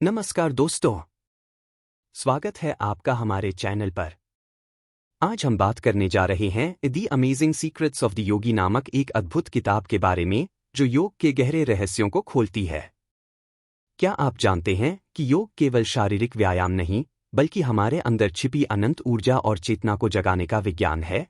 नमस्कार दोस्तों, स्वागत है आपका हमारे चैनल पर। आज हम बात करने जा रहे हैं the amazing secrets of the Yogi नामक एक अद्भुत किताब के बारे में जो योग के गहरे रहस्यों को खोलती है। क्या आप जानते हैं कि योग केवल शारीरिक व्यायाम नहीं बल्कि हमारे अंदर छिपी अनंत ऊर्जा और चेतना को जगाने का विज्ञान है?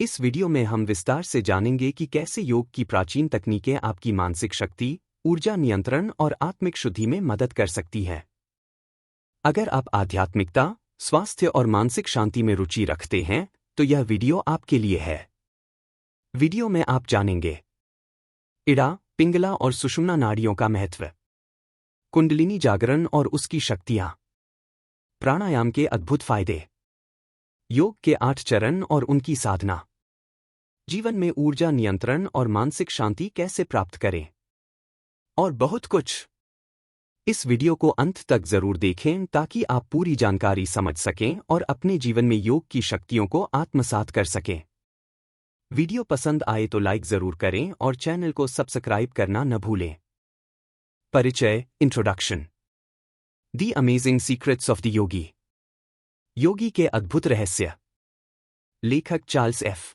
इस वीडियो में हम विस्तार से जानेंगे कि कैसे योग की प्राचीन तकनीकें आपकी मानसिक शक्ति, ऊर्जा नियंत्रण और आत्मिक शुद्धि में मदद कर सकती हैं। अगर आप आध्यात्मिकता, स्वास्थ्य और मानसिक शांति में रुचि रखते हैं तो यह वीडियो आपके लिए है। वीडियो में आप जानेंगे इड़ा, पिंगला और सुषुम्ना नाड़ियों का महत्व, कुंडलिनी जागरण और उसकी शक्तियां, प्राणायाम के अद्भुत फायदे, योग के 8 चरण और उनकी साधना, जीवन में ऊर्जा नियंत्रण और मानसिक शांति कैसे प्राप्त करें, और बहुत कुछ। इस वीडियो को अंत तक जरूर देखें ताकि आप पूरी जानकारी समझ सकें और अपने जीवन में योग की शक्तियों को आत्मसात कर सकें। वीडियो पसंद आए तो लाइक जरूर करें और चैनल को सब्सक्राइब करना न भूलें। परिचय, introduction. The amazing secrets of the Yogi, योगी के अद्भुत रहस्य। लेखक चार्ल्स एफ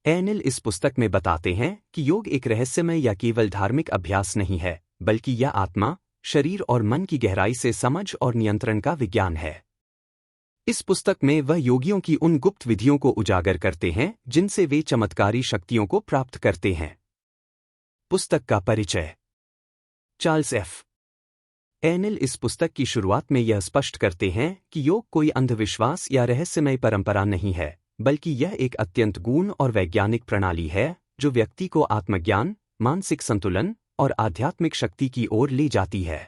एनिल इस पुस्तक में बताते हैं कि योग एक रहस्यमय या केवल धार्मिक अभ्यास नहीं है, बल्कि यह आत्मा, शरीर और मन की गहराई से समझ और नियंत्रण का विज्ञान है। इस पुस्तक में वह योगियों की उन गुप्त विधियों को उजागर करते हैं जिनसे वे चमत्कारी शक्तियों को प्राप्त करते हैं। पुस्तक का परिचय। चार्ल्स एफ एनिल इस पुस्तक की शुरुआत में यह स्पष्ट करते हैं कि योग कोई अंधविश्वास या रहस्यमय परंपरा नहीं है, बल्कि यह एक अत्यंत गूढ़ और वैज्ञानिक प्रणाली है जो व्यक्ति को आत्मज्ञान, मानसिक संतुलन और आध्यात्मिक शक्ति की ओर ले जाती है।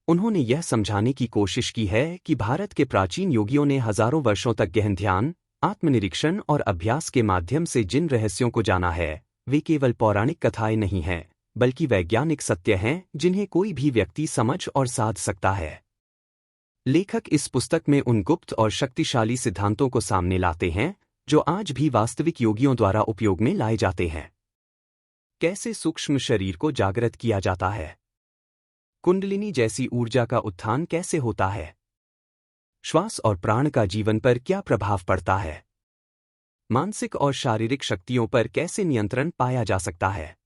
उन्होंने यह समझाने की कोशिश की है कि भारत के प्राचीन योगियों ने हजारों वर्षों तक गहन ध्यान, आत्मनिरीक्षण और अभ्यास के माध्यम से जिन रहस्यों को जाना है, वे केवल पौराणिक कथाएं नहीं हैं, बल्कि वैज्ञानिक सत्य हैं जिन्हें कोई भी व्यक्ति समझ और साध सकता है। लेखक इस पुस्तक में उन गुप्त और शक्तिशाली सिद्धांतों को सामने लाते हैं जो आज भी वास्तविक योगियों द्वारा उपयोग में लाए जाते हैं। कैसे सूक्ष्म शरीर को जागृत किया जाता है? कुंडलिनी जैसी ऊर्जा का उत्थान कैसे होता है? श्वास और प्राण का जीवन पर क्या प्रभाव पड़ता है? मानसिक और शारीरिक शक्तियों पर कैसे नियंत्रण पाया जा सकता है?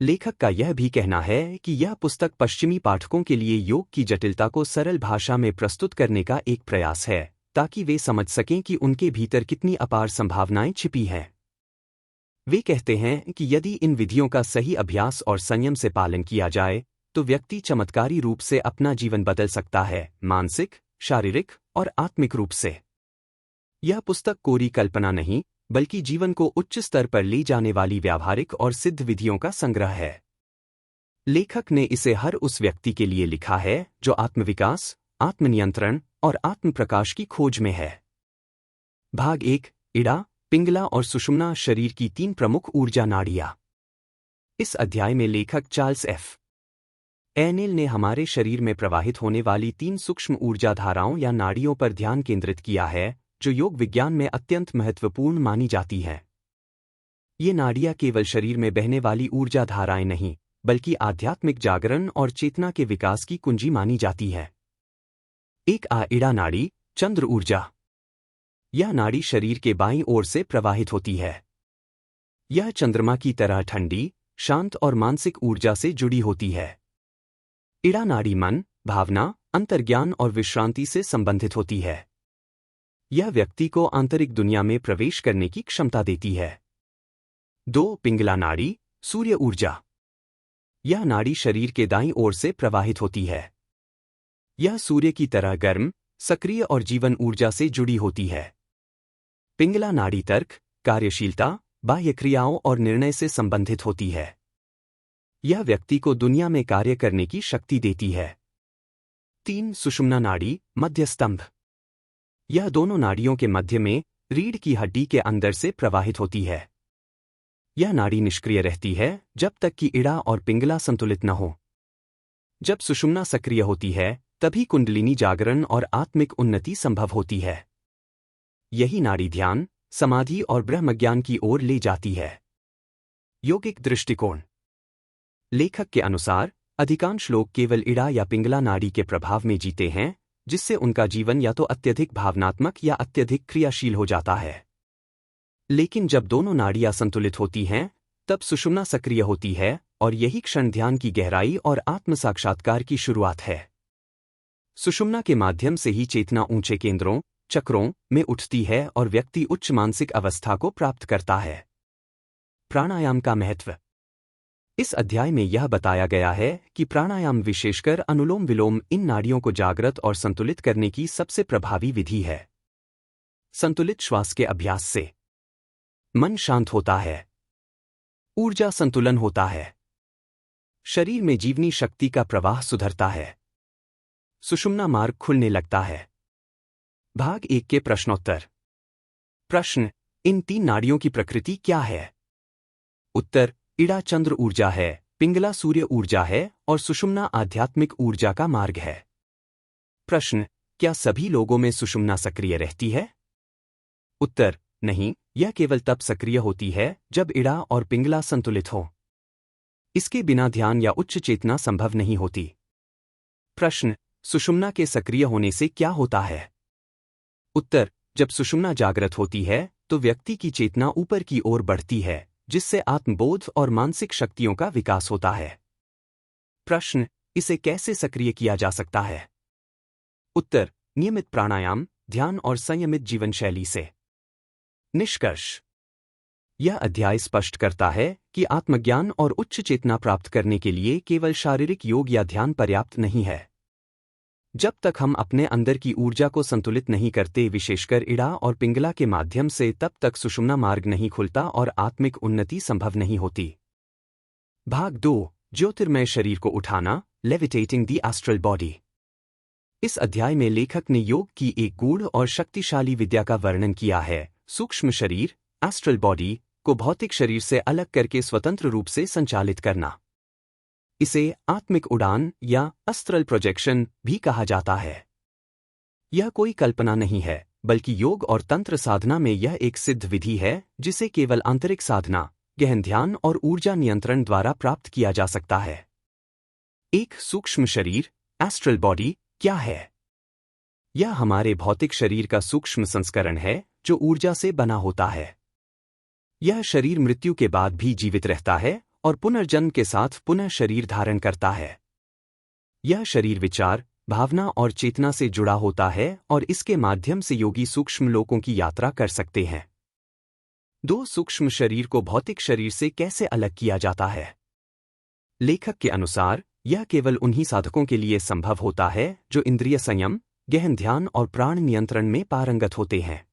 लेखक का यह भी कहना है कि यह पुस्तक पश्चिमी पाठकों के लिए योग की जटिलता को सरल भाषा में प्रस्तुत करने का एक प्रयास है, ताकि वे समझ सकें कि उनके भीतर कितनी अपार संभावनाएं छिपी हैं। वे कहते हैं कि यदि इन विधियों का सही अभ्यास और संयम से पालन किया जाए तो व्यक्ति चमत्कारी रूप से अपना जीवन बदल सकता है, मानसिक, शारीरिक और आत्मिक रूप से। यह पुस्तक कोरी कल्पना नहीं, बल्कि जीवन को उच्च स्तर पर ले जाने वाली व्यावहारिक और सिद्ध विधियों का संग्रह है। लेखक ने इसे हर उस व्यक्ति के लिए लिखा है जो आत्मविकास, आत्मनियंत्रण और आत्मप्रकाश की खोज में है। भाग 1, इड़ा, पिंगला और सुषुम्ना, शरीर की 3 प्रमुख ऊर्जा नाड़ियां। इस अध्याय में लेखक चार्ल्स एफ एनिल ने हमारे शरीर में प्रवाहित होने वाली 3 सूक्ष्म ऊर्जा धाराओं या नाड़ियों पर ध्यान केंद्रित किया है जो योग विज्ञान में अत्यंत महत्वपूर्ण मानी जाती हैं। ये नाड़ियां केवल शरीर में बहने वाली ऊर्जा धाराएं नहीं, बल्कि आध्यात्मिक जागरण और चेतना के विकास की कुंजी मानी जाती है। एक इड़ा नाड़ी, चंद्र ऊर्जा। यह नाड़ी शरीर के बाईं ओर से प्रवाहित होती है। यह चंद्रमा की तरह ठंडी, शांत और मानसिक ऊर्जा से जुड़ी होती है। इड़ा नाड़ी मन, भावना, अंतर्ज्ञान और विश्रांति से संबंधित होती है। यह व्यक्ति को आंतरिक दुनिया में प्रवेश करने की क्षमता देती है। 2 पिंगला नाड़ी, सूर्य ऊर्जा। यह नाड़ी शरीर के दाईं ओर से प्रवाहित होती है। यह सूर्य की तरह गर्म, सक्रिय और जीवन ऊर्जा से जुड़ी होती है। पिंगला नाड़ी तर्क, कार्यशीलता, बाह्य क्रियाओं और निर्णय से संबंधित होती है। यह व्यक्ति को दुनिया में कार्य करने की शक्ति देती है। 3 सुषुम्ना नाड़ी, मध्य स्तंभ। यह दोनों नाड़ियों के मध्य में, रीढ़ की हड्डी के अंदर से प्रवाहित होती है। यह नाड़ी निष्क्रिय रहती है जब तक कि इड़ा और पिंगला संतुलित न हो। जब सुषुम्ना सक्रिय होती है तभी कुंडलिनी जागरण और आत्मिक उन्नति संभव होती है। यही नाड़ी ध्यान, समाधि और ब्रह्मज्ञान की ओर ले जाती है। योगिक दृष्टिकोण। लेखक के अनुसार अधिकांश लोग केवल इड़ा या पिंगला नाड़ी के प्रभाव में जीते हैं, जिससे उनका जीवन या तो अत्यधिक भावनात्मक या अत्यधिक क्रियाशील हो जाता है। लेकिन जब दोनों नाड़ियां संतुलित होती हैं, तब सुषुम्ना सक्रिय होती है और यही क्षण ध्यान की गहराई और आत्म साक्षात्कार की शुरुआत है। सुषुम्ना के माध्यम से ही चेतना ऊंचे केंद्रों, चक्रों में उठती है और व्यक्ति उच्च मानसिक अवस्था को प्राप्त करता है। प्राणायाम का महत्व। इस अध्याय में यह बताया गया है कि प्राणायाम, विशेषकर अनुलोम विलोम, इन नाड़ियों को जागृत और संतुलित करने की सबसे प्रभावी विधि है। संतुलित श्वास के अभ्यास से मन शांत होता है, ऊर्जा संतुलन होता है, शरीर में जीवनी शक्ति का प्रवाह सुधरता है, सुषुम्ना मार्ग खुलने लगता है। भाग 1 के प्रश्नोत्तर। प्रश्न: इन 3 नाड़ियों की प्रकृति क्या है? उत्तर: इड़ा चंद्र ऊर्जा है, पिंगला सूर्य ऊर्जा है और सुषुम्ना आध्यात्मिक ऊर्जा का मार्ग है। प्रश्न: क्या सभी लोगों में सुषुम्ना सक्रिय रहती है? उत्तर: नहीं, यह केवल तब सक्रिय होती है जब इड़ा और पिंगला संतुलित हो। इसके बिना ध्यान या उच्च चेतना संभव नहीं होती। प्रश्न: सुषुम्ना के सक्रिय होने से क्या होता है? उत्तर: जब सुषुम्ना जागृत होती है तो व्यक्ति की चेतना ऊपर की ओर बढ़ती है, जिससे आत्मबोध और मानसिक शक्तियों का विकास होता है। प्रश्न: इसे कैसे सक्रिय किया जा सकता है? उत्तर: नियमित प्राणायाम, ध्यान और संयमित जीवन शैली से। निष्कर्ष: यह अध्याय स्पष्ट करता है कि आत्मज्ञान और उच्च चेतना प्राप्त करने के लिए केवल शारीरिक योग या ध्यान पर्याप्त नहीं है। जब तक हम अपने अंदर की ऊर्जा को संतुलित नहीं करते, विशेषकर इड़ा और पिंगला के माध्यम से, तब तक सुषुम्ना मार्ग नहीं खुलता और आत्मिक उन्नति संभव नहीं होती। भाग 2: ज्योतिर्मय शरीर को उठाना, लेविटेटिंग द एस्ट्रल बॉडी। इस अध्याय में लेखक ने योग की एक गूढ़ और शक्तिशाली विद्या का वर्णन किया है: सूक्ष्म शरीर, एस्ट्रल बॉडी, को भौतिक शरीर से अलग करके स्वतंत्र रूप से संचालित करना। इसे आत्मिक उड़ान या अस्त्रल प्रोजेक्शन भी कहा जाता है। यह कोई कल्पना नहीं है, बल्कि योग और तंत्र साधना में यह एक सिद्ध विधि है जिसे केवल आंतरिक साधना, गहन ध्यान और ऊर्जा नियंत्रण द्वारा प्राप्त किया जा सकता है। एक सूक्ष्म शरीर, एस्ट्रल बॉडी, क्या है? यह हमारे भौतिक शरीर का सूक्ष्म संस्करण है जो ऊर्जा से बना होता है। यह शरीर मृत्यु के बाद भी जीवित रहता है और पुनर्जन्म के साथ पुनः शरीर धारण करता है। यह शरीर विचार, भावना और चेतना से जुड़ा होता है और इसके माध्यम से योगी सूक्ष्म लोकों की यात्रा कर सकते हैं। 2 सूक्ष्म शरीर को भौतिक शरीर से कैसे अलग किया जाता है? लेखक के अनुसार यह केवल उन्हीं साधकों के लिए संभव होता है जो इंद्रिय संयम, गहन ध्यान और प्राण नियंत्रण में पारंगत होते हैं।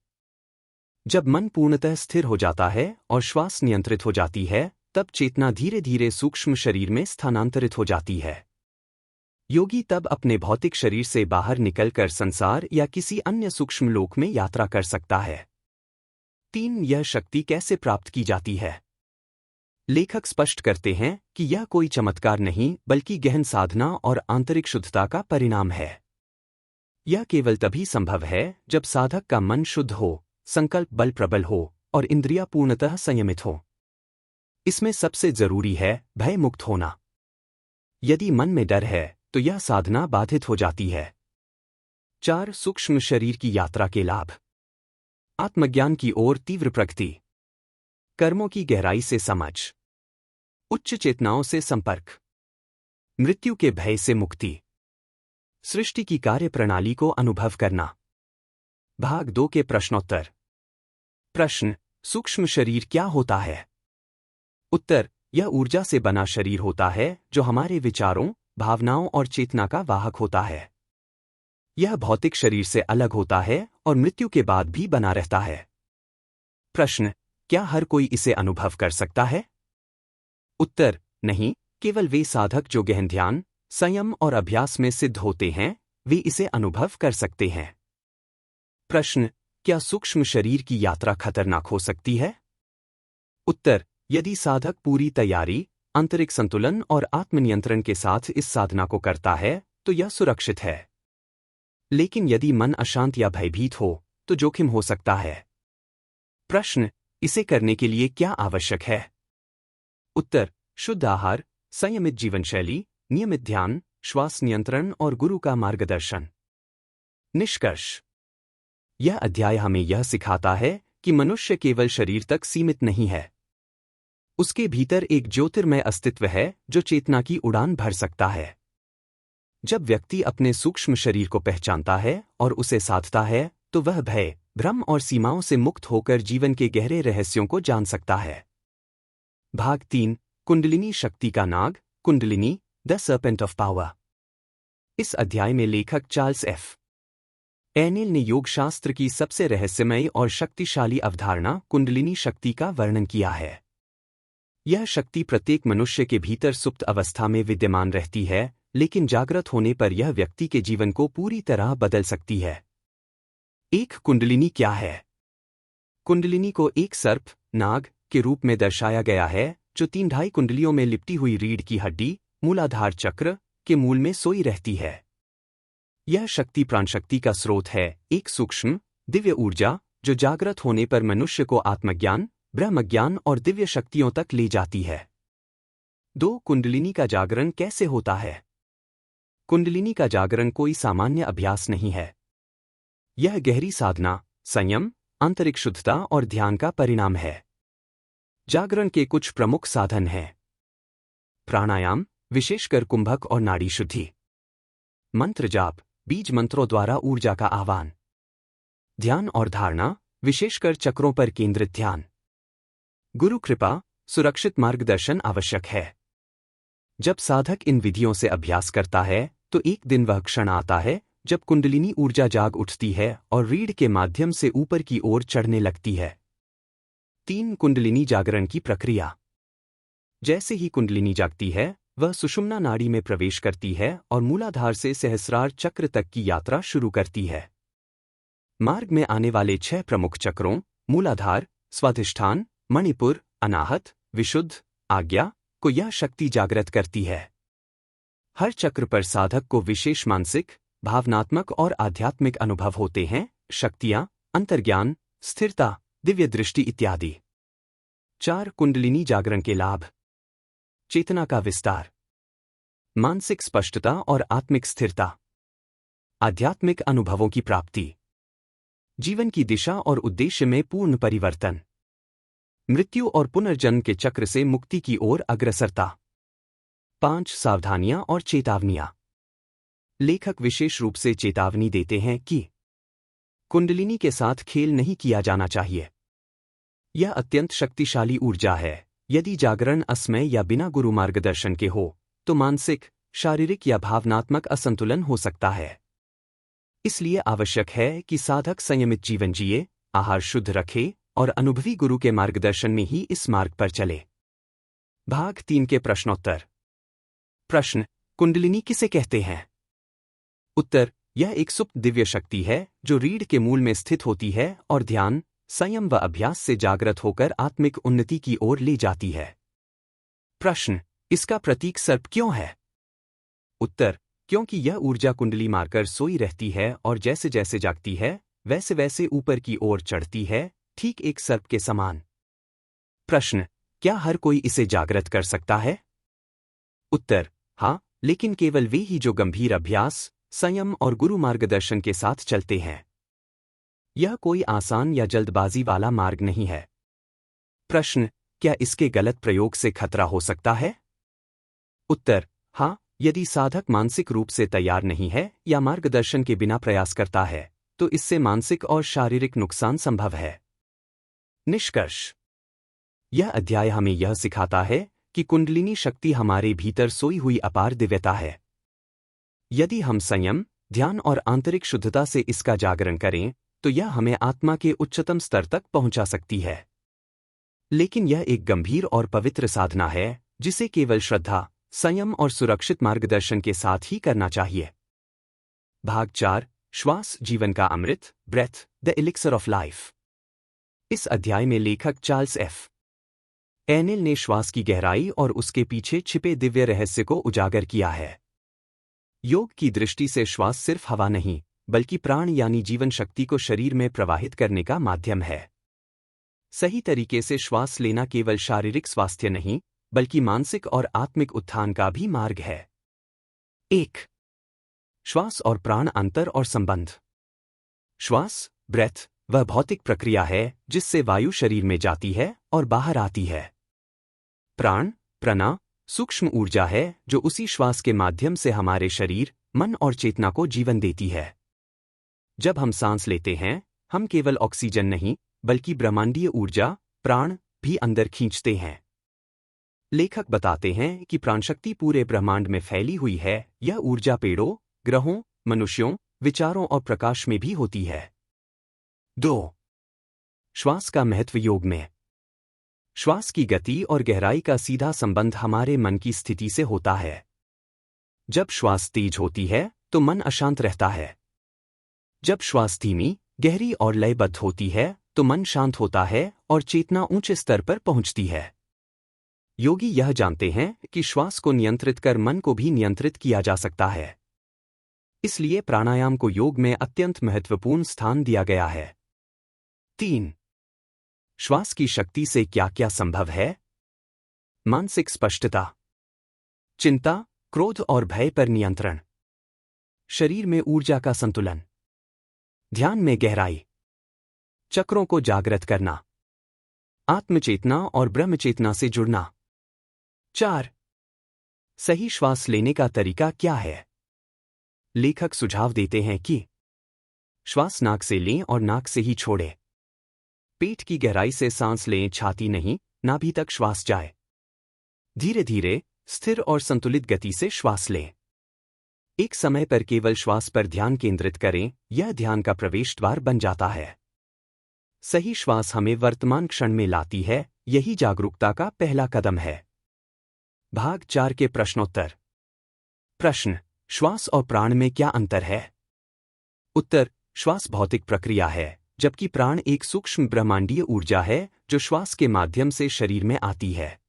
जब मन पूर्णतः स्थिर हो जाता है और श्वास नियंत्रित हो जाती है, तब चेतना धीरे धीरे सूक्ष्म शरीर में स्थानांतरित हो जाती है। योगी तब अपने भौतिक शरीर से बाहर निकलकर संसार या किसी अन्य सूक्ष्म लोक में यात्रा कर सकता है। 3. यह शक्ति कैसे प्राप्त की जाती है? लेखक स्पष्ट करते हैं कि यह कोई चमत्कार नहीं, बल्कि गहन साधना और आंतरिक शुद्धता का परिणाम है। यह केवल तभी संभव है जब साधक का मन शुद्ध हो, संकल्प बल प्रबल हो और इंद्रियां पूर्णतः संयमित हो। इसमें सबसे जरूरी है भय मुक्त होना। यदि मन में डर है तो यह साधना बाधित हो जाती है। 4. सूक्ष्म शरीर की यात्रा के लाभ। आत्मज्ञान की ओर तीव्र प्रगति, कर्मों की गहराई से समझ, उच्च चेतनाओं से संपर्क, मृत्यु के भय से मुक्ति, सृष्टि की कार्य प्रणाली को अनुभव करना। भाग 2 के प्रश्नोत्तर। प्रश्न: सूक्ष्म शरीर क्या होता है? उत्तर: यह ऊर्जा से बना शरीर होता है जो हमारे विचारों, भावनाओं और चेतना का वाहक होता है। यह भौतिक शरीर से अलग होता है और मृत्यु के बाद भी बना रहता है। प्रश्न: क्या हर कोई इसे अनुभव कर सकता है? उत्तर: नहीं, केवल वे साधक जो गहन ध्यान, संयम और अभ्यास में सिद्ध होते हैं, वे इसे अनुभव कर सकते हैं। प्रश्न: क्या सूक्ष्म शरीर की यात्रा खतरनाक हो सकती है? उत्तर: यदि साधक पूरी तैयारी, आंतरिक संतुलन और आत्मनियंत्रण के साथ इस साधना को करता है तो यह सुरक्षित है। लेकिन यदि मन अशांत या भयभीत हो तो जोखिम हो सकता है। प्रश्न: इसे करने के लिए क्या आवश्यक है? उत्तर: शुद्ध आहार, संयमित जीवन शैली, नियमित ध्यान, श्वास नियंत्रण और गुरु का मार्गदर्शन। निष्कर्ष। यह अध्याय हमें यह सिखाता है कि मनुष्य केवल शरीर तक सीमित नहीं है। उसके भीतर एक ज्योतिर्मय अस्तित्व है जो चेतना की उड़ान भर सकता है। जब व्यक्ति अपने सूक्ष्म शरीर को पहचानता है और उसे साधता है तो वह भय, भ्रम और सीमाओं से मुक्त होकर जीवन के गहरे रहस्यों को जान सकता है। भाग 3, कुंडलिनी शक्ति का नाग, Kundalini, the serpent of power. इस अध्याय में लेखक चार्ल्स एफ एनेल ने योगशास्त्र की सबसे रहस्यमयी और शक्तिशाली अवधारणा कुंडलिनी शक्ति का वर्णन किया है। यह शक्ति प्रत्येक मनुष्य के भीतर सुप्त अवस्था में विद्यमान रहती है, लेकिन जागृत होने पर यह व्यक्ति के जीवन को पूरी तरह बदल सकती है। एक कुंडलिनी क्या है? कुंडलिनी को एक सर्प, नाग के रूप में दर्शाया गया है जो 3 कुंडलियों में लिपटी हुई रीढ़ की हड्डी, मूलाधार चक्र के मूल में सोई रहती है। यह शक्ति प्राणशक्ति का स्रोत है, एक सूक्ष्म, दिव्य ऊर्जा जो जागृत होने पर मनुष्य को आत्मज्ञान, ब्रह्मज्ञान और दिव्य शक्तियों तक ले जाती है। 2. कुंडलिनी का जागरण कैसे होता है? कुंडलिनी का जागरण कोई सामान्य अभ्यास नहीं है। यह गहरी साधना, संयम, आंतरिक शुद्धता और ध्यान का परिणाम है। जागरण के कुछ प्रमुख साधन हैं। प्राणायाम, विशेषकर कुंभक और नाड़ी शुद्धि। मंत्र जाप, बीज मंत्रों द्वारा ऊर्जा का आह्वान। ध्यान और धारणा, विशेषकर चक्रों पर केंद्रित ध्यान। गुरु कृपा, सुरक्षित मार्गदर्शन आवश्यक है। जब साधक इन विधियों से अभ्यास करता है तो एक दिन वह क्षण आता है जब कुंडलिनी ऊर्जा जाग उठती है और रीढ़ के माध्यम से ऊपर की ओर चढ़ने लगती है। 3. कुंडलिनी जागरण की प्रक्रिया। जैसे ही कुंडलिनी जागती है वह सुषुम्ना नाड़ी में प्रवेश करती है और मूलाधार से सहस्रार चक्र तक की यात्रा शुरू करती है। मार्ग में आने वाले 6 प्रमुख चक्रों, मूलाधार, स्वाधिष्ठान, मणिपुर, अनाहत, विशुद्ध, आज्ञा को यह शक्ति जागृत करती है। हर चक्र पर साधक को विशेष मानसिक, भावनात्मक और आध्यात्मिक अनुभव होते हैं, शक्तियां, अंतर्ज्ञान, स्थिरता, दिव्य दृष्टि इत्यादि। 4. कुंडलिनी जागरण के लाभ। चेतना का विस्तार, मानसिक स्पष्टता और आत्मिक स्थिरता, आध्यात्मिक अनुभवों की प्राप्ति, जीवन की दिशा और उद्देश्य में पूर्ण परिवर्तन, मृत्यु और पुनर्जन्म के चक्र से मुक्ति की ओर अग्रसरता। 5. सावधानियां और चेतावनियां। लेखक विशेष रूप से चेतावनी देते हैं कि कुंडलिनी के साथ खेल नहीं किया जाना चाहिए। यह अत्यंत शक्तिशाली ऊर्जा है। यदि जागरण असमय या बिना गुरु मार्गदर्शन के हो तो मानसिक, शारीरिक या भावनात्मक असंतुलन हो सकता है। इसलिए आवश्यक है कि साधक संयमित जीवन जिए, आहार शुद्ध रखे और अनुभवी गुरु के मार्गदर्शन में ही इस मार्ग पर चले। भाग 3 के प्रश्नोत्तर। प्रश्न: कुंडलिनी किसे कहते हैं? उत्तर: यह एक सुप्त दिव्य शक्ति है जो रीढ़ के मूल में स्थित होती है और ध्यान, संयम व अभ्यास से जागृत होकर आत्मिक उन्नति की ओर ले जाती है। प्रश्न: इसका प्रतीक सर्प क्यों है? उत्तर: क्योंकि यह ऊर्जा कुंडली मारकर सोई रहती है और जैसे जैसे जागती है वैसे वैसे ऊपर की ओर चढ़ती है, ठीक एक सर्प के समान। प्रश्न: क्या हर कोई इसे जागृत कर सकता है? उत्तर: हाँ, लेकिन केवल वे ही जो गंभीर अभ्यास, संयम और गुरु मार्गदर्शन के साथ चलते हैं। यह कोई आसान या जल्दबाजी वाला मार्ग नहीं है। प्रश्न: क्या इसके गलत प्रयोग से खतरा हो सकता है? उत्तर: हाँ, यदि साधक मानसिक रूप से तैयार नहीं है या मार्गदर्शन के बिना प्रयास करता है तो इससे मानसिक और शारीरिक नुकसान संभव है। निष्कर्ष: यह अध्याय हमें यह सिखाता है कि कुंडलिनी शक्ति हमारे भीतर सोई हुई अपार दिव्यता है। यदि हम संयम, ध्यान और आंतरिक शुद्धता से इसका जागरण करें तो यह हमें आत्मा के उच्चतम स्तर तक पहुंचा सकती है। लेकिन यह एक गंभीर और पवित्र साधना है जिसे केवल श्रद्धा, संयम और सुरक्षित मार्गदर्शन के साथ ही करना चाहिए। भाग 4: श्वास जीवन का अमृत, breath, the elixir of life. इस अध्याय में लेखक चार्ल्स एफ एनेल ने श्वास की गहराई और उसके पीछे छिपे दिव्य रहस्य को उजागर किया है। योग की दृष्टि से श्वास सिर्फ हवा नहीं, बल्कि प्राण यानी जीवन शक्ति को शरीर में प्रवाहित करने का माध्यम है। सही तरीके से श्वास लेना केवल शारीरिक स्वास्थ्य नहीं, बल्कि मानसिक और आत्मिक उत्थान का भी मार्ग है। एक, श्वास और प्राण अंतर और संबंध। श्वास, ब्रेथ, वह भौतिक प्रक्रिया है जिससे वायु शरीर में जाती है और बाहर आती है। प्राण, प्रणा, सूक्ष्म ऊर्जा है जो उसी श्वास के माध्यम से हमारे शरीर, मन और चेतना को जीवन देती है। जब हम सांस लेते हैं, हम केवल ऑक्सीजन नहीं, बल्कि ब्रह्मांडीय ऊर्जा, प्राण, भी अंदर खींचते हैं। लेखक बताते हैं कि प्राणशक्ति पूरे ब्रह्मांड में फैली हुई है। यह ऊर्जा पेड़ों, ग्रहों, मनुष्यों, विचारों और प्रकाश में भी होती है। 2. श्वास का महत्व योग में। श्वास की गति और गहराई का सीधा संबंध हमारे मन की स्थिति से होता है। जब श्वास तेज होती है तो मन अशांत रहता है। जब श्वास धीमी, गहरी और लयबद्ध होती है तो मन शांत होता है और चेतना ऊंचे स्तर पर पहुंचती है। योगी यह जानते हैं कि श्वास को नियंत्रित कर मन को भी नियंत्रित किया जा सकता है। इसलिए प्राणायाम को योग में अत्यंत महत्वपूर्ण स्थान दिया गया है। 3. श्वास की शक्ति से क्या क्या संभव है? मानसिक स्पष्टता, चिंता, क्रोध और भय पर नियंत्रण, शरीर में ऊर्जा का संतुलन, ध्यान में गहराई, चक्रों को जागृत करना, आत्मचेतना और ब्रह्मचेतना से जुड़ना। 4. सही श्वास लेने का तरीका क्या है? लेखक सुझाव देते हैं कि श्वास नाक से लें और नाक से ही छोड़ें। पेट की गहराई से सांस लें, छाती नहीं, नाभि तक श्वास जाए। धीरे धीरे, स्थिर और संतुलित गति से श्वास लें। एक समय पर केवल श्वास पर ध्यान केंद्रित करें, यह ध्यान का प्रवेश द्वार बन जाता है। सही श्वास हमें वर्तमान क्षण में लाती है, यही जागरूकता का पहला कदम है। भाग 4 के प्रश्नोत्तर। प्रश्न: श्वास और प्राण में क्या अंतर है? उत्तर: श्वास भौतिक प्रक्रिया है, जबकि प्राण एक सूक्ष्म ब्रह्मांडीय ऊर्जा है जो श्वास के माध्यम से शरीर में आती है।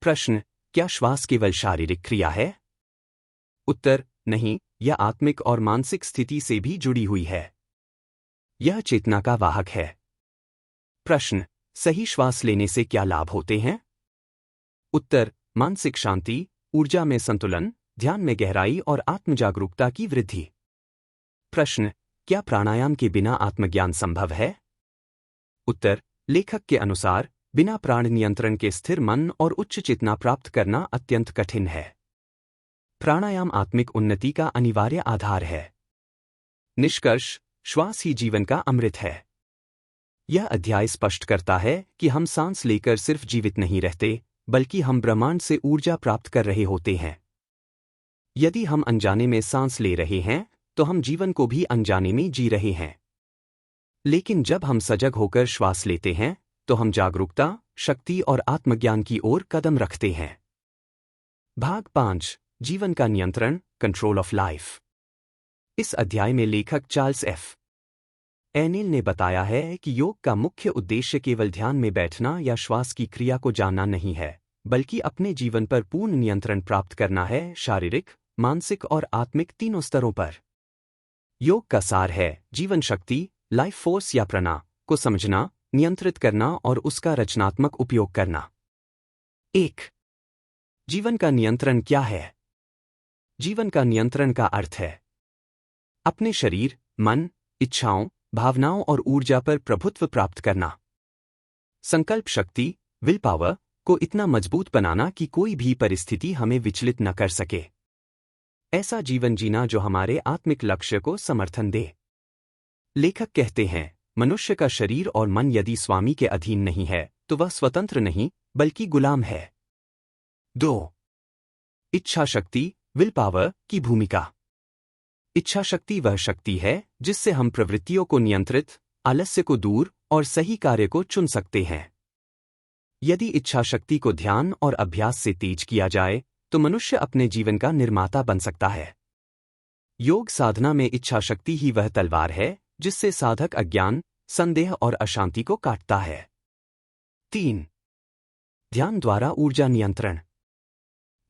प्रश्न: क्या श्वास केवल शारीरिक क्रिया है? उत्तर: नहीं, यह आत्मिक और मानसिक स्थिति से भी जुड़ी हुई है। यह चेतना का वाहक है। प्रश्न: सही श्वास लेने से क्या लाभ होते हैं? उत्तर: मानसिक शांति, ऊर्जा में संतुलन, ध्यान में गहराई और आत्मजागरूकता की वृद्धि। प्रश्न: क्या प्राणायाम के बिना आत्मज्ञान संभव है? उत्तर: लेखक के अनुसार बिना प्राण नियंत्रण के स्थिर मन और उच्च चेतना प्राप्त करना अत्यंत कठिन है। प्राणायाम आत्मिक उन्नति का अनिवार्य आधार है। निष्कर्ष: श्वास ही जीवन का अमृत है। यह अध्याय स्पष्ट करता है कि हम सांस लेकर सिर्फ जीवित नहीं रहते, बल्कि हम ब्रह्मांड से ऊर्जा प्राप्त कर रहे होते हैं। यदि हम अनजाने में सांस ले रहे हैं, तो हम जीवन को भी अनजाने में जी रहे हैं। लेकिन जब हम सजग होकर श्वास लेते हैं, तो हम जागरूकता, शक्ति और आत्मज्ञान की ओर कदम रखते हैं। भाग 5: जीवन का नियंत्रण, कंट्रोल ऑफ लाइफ। इस अध्याय में लेखक चार्ल्स एफ. एनिल ने बताया है कि योग का मुख्य उद्देश्य केवल ध्यान में बैठना या श्वास की क्रिया को जानना नहीं है, बल्कि अपने जीवन पर पूर्ण नियंत्रण प्राप्त करना है, शारीरिक, मानसिक और आत्मिक तीनों स्तरों पर। योग का सार है जीवन शक्ति, लाइफ फोर्स या प्रणा को समझना, नियंत्रित करना और उसका रचनात्मक उपयोग करना। 1. जीवन का नियंत्रण क्या है? जीवन का नियंत्रण का अर्थ है अपने शरीर, मन, इच्छाओं, भावनाओं और ऊर्जा पर प्रभुत्व प्राप्त करना। संकल्प शक्ति, विल पावर, को इतना मजबूत बनाना कि कोई भी परिस्थिति हमें विचलित न कर सके। ऐसा जीवन जीना जो हमारे आत्मिक लक्ष्य को समर्थन दे। लेखक कहते हैं, मनुष्य का शरीर और मन यदि स्वामी के अधीन नहीं है, तो वह स्वतंत्र नहीं, बल्कि गुलाम है। 2. इच्छा शक्ति, विल पावर की भूमिका। इच्छा शक्ति वह शक्ति है जिससे हम प्रवृत्तियों को नियंत्रित, आलस्य को दूर और सही कार्य को चुन सकते हैं। यदि इच्छा शक्ति को ध्यान और अभ्यास से तेज किया जाए, तो मनुष्य अपने जीवन का निर्माता बन सकता है। योग साधना में इच्छा शक्ति ही वह तलवार है जिससे साधक अज्ञान, संदेह और अशांति को काटता है। 3. ध्यान द्वारा ऊर्जा नियंत्रण।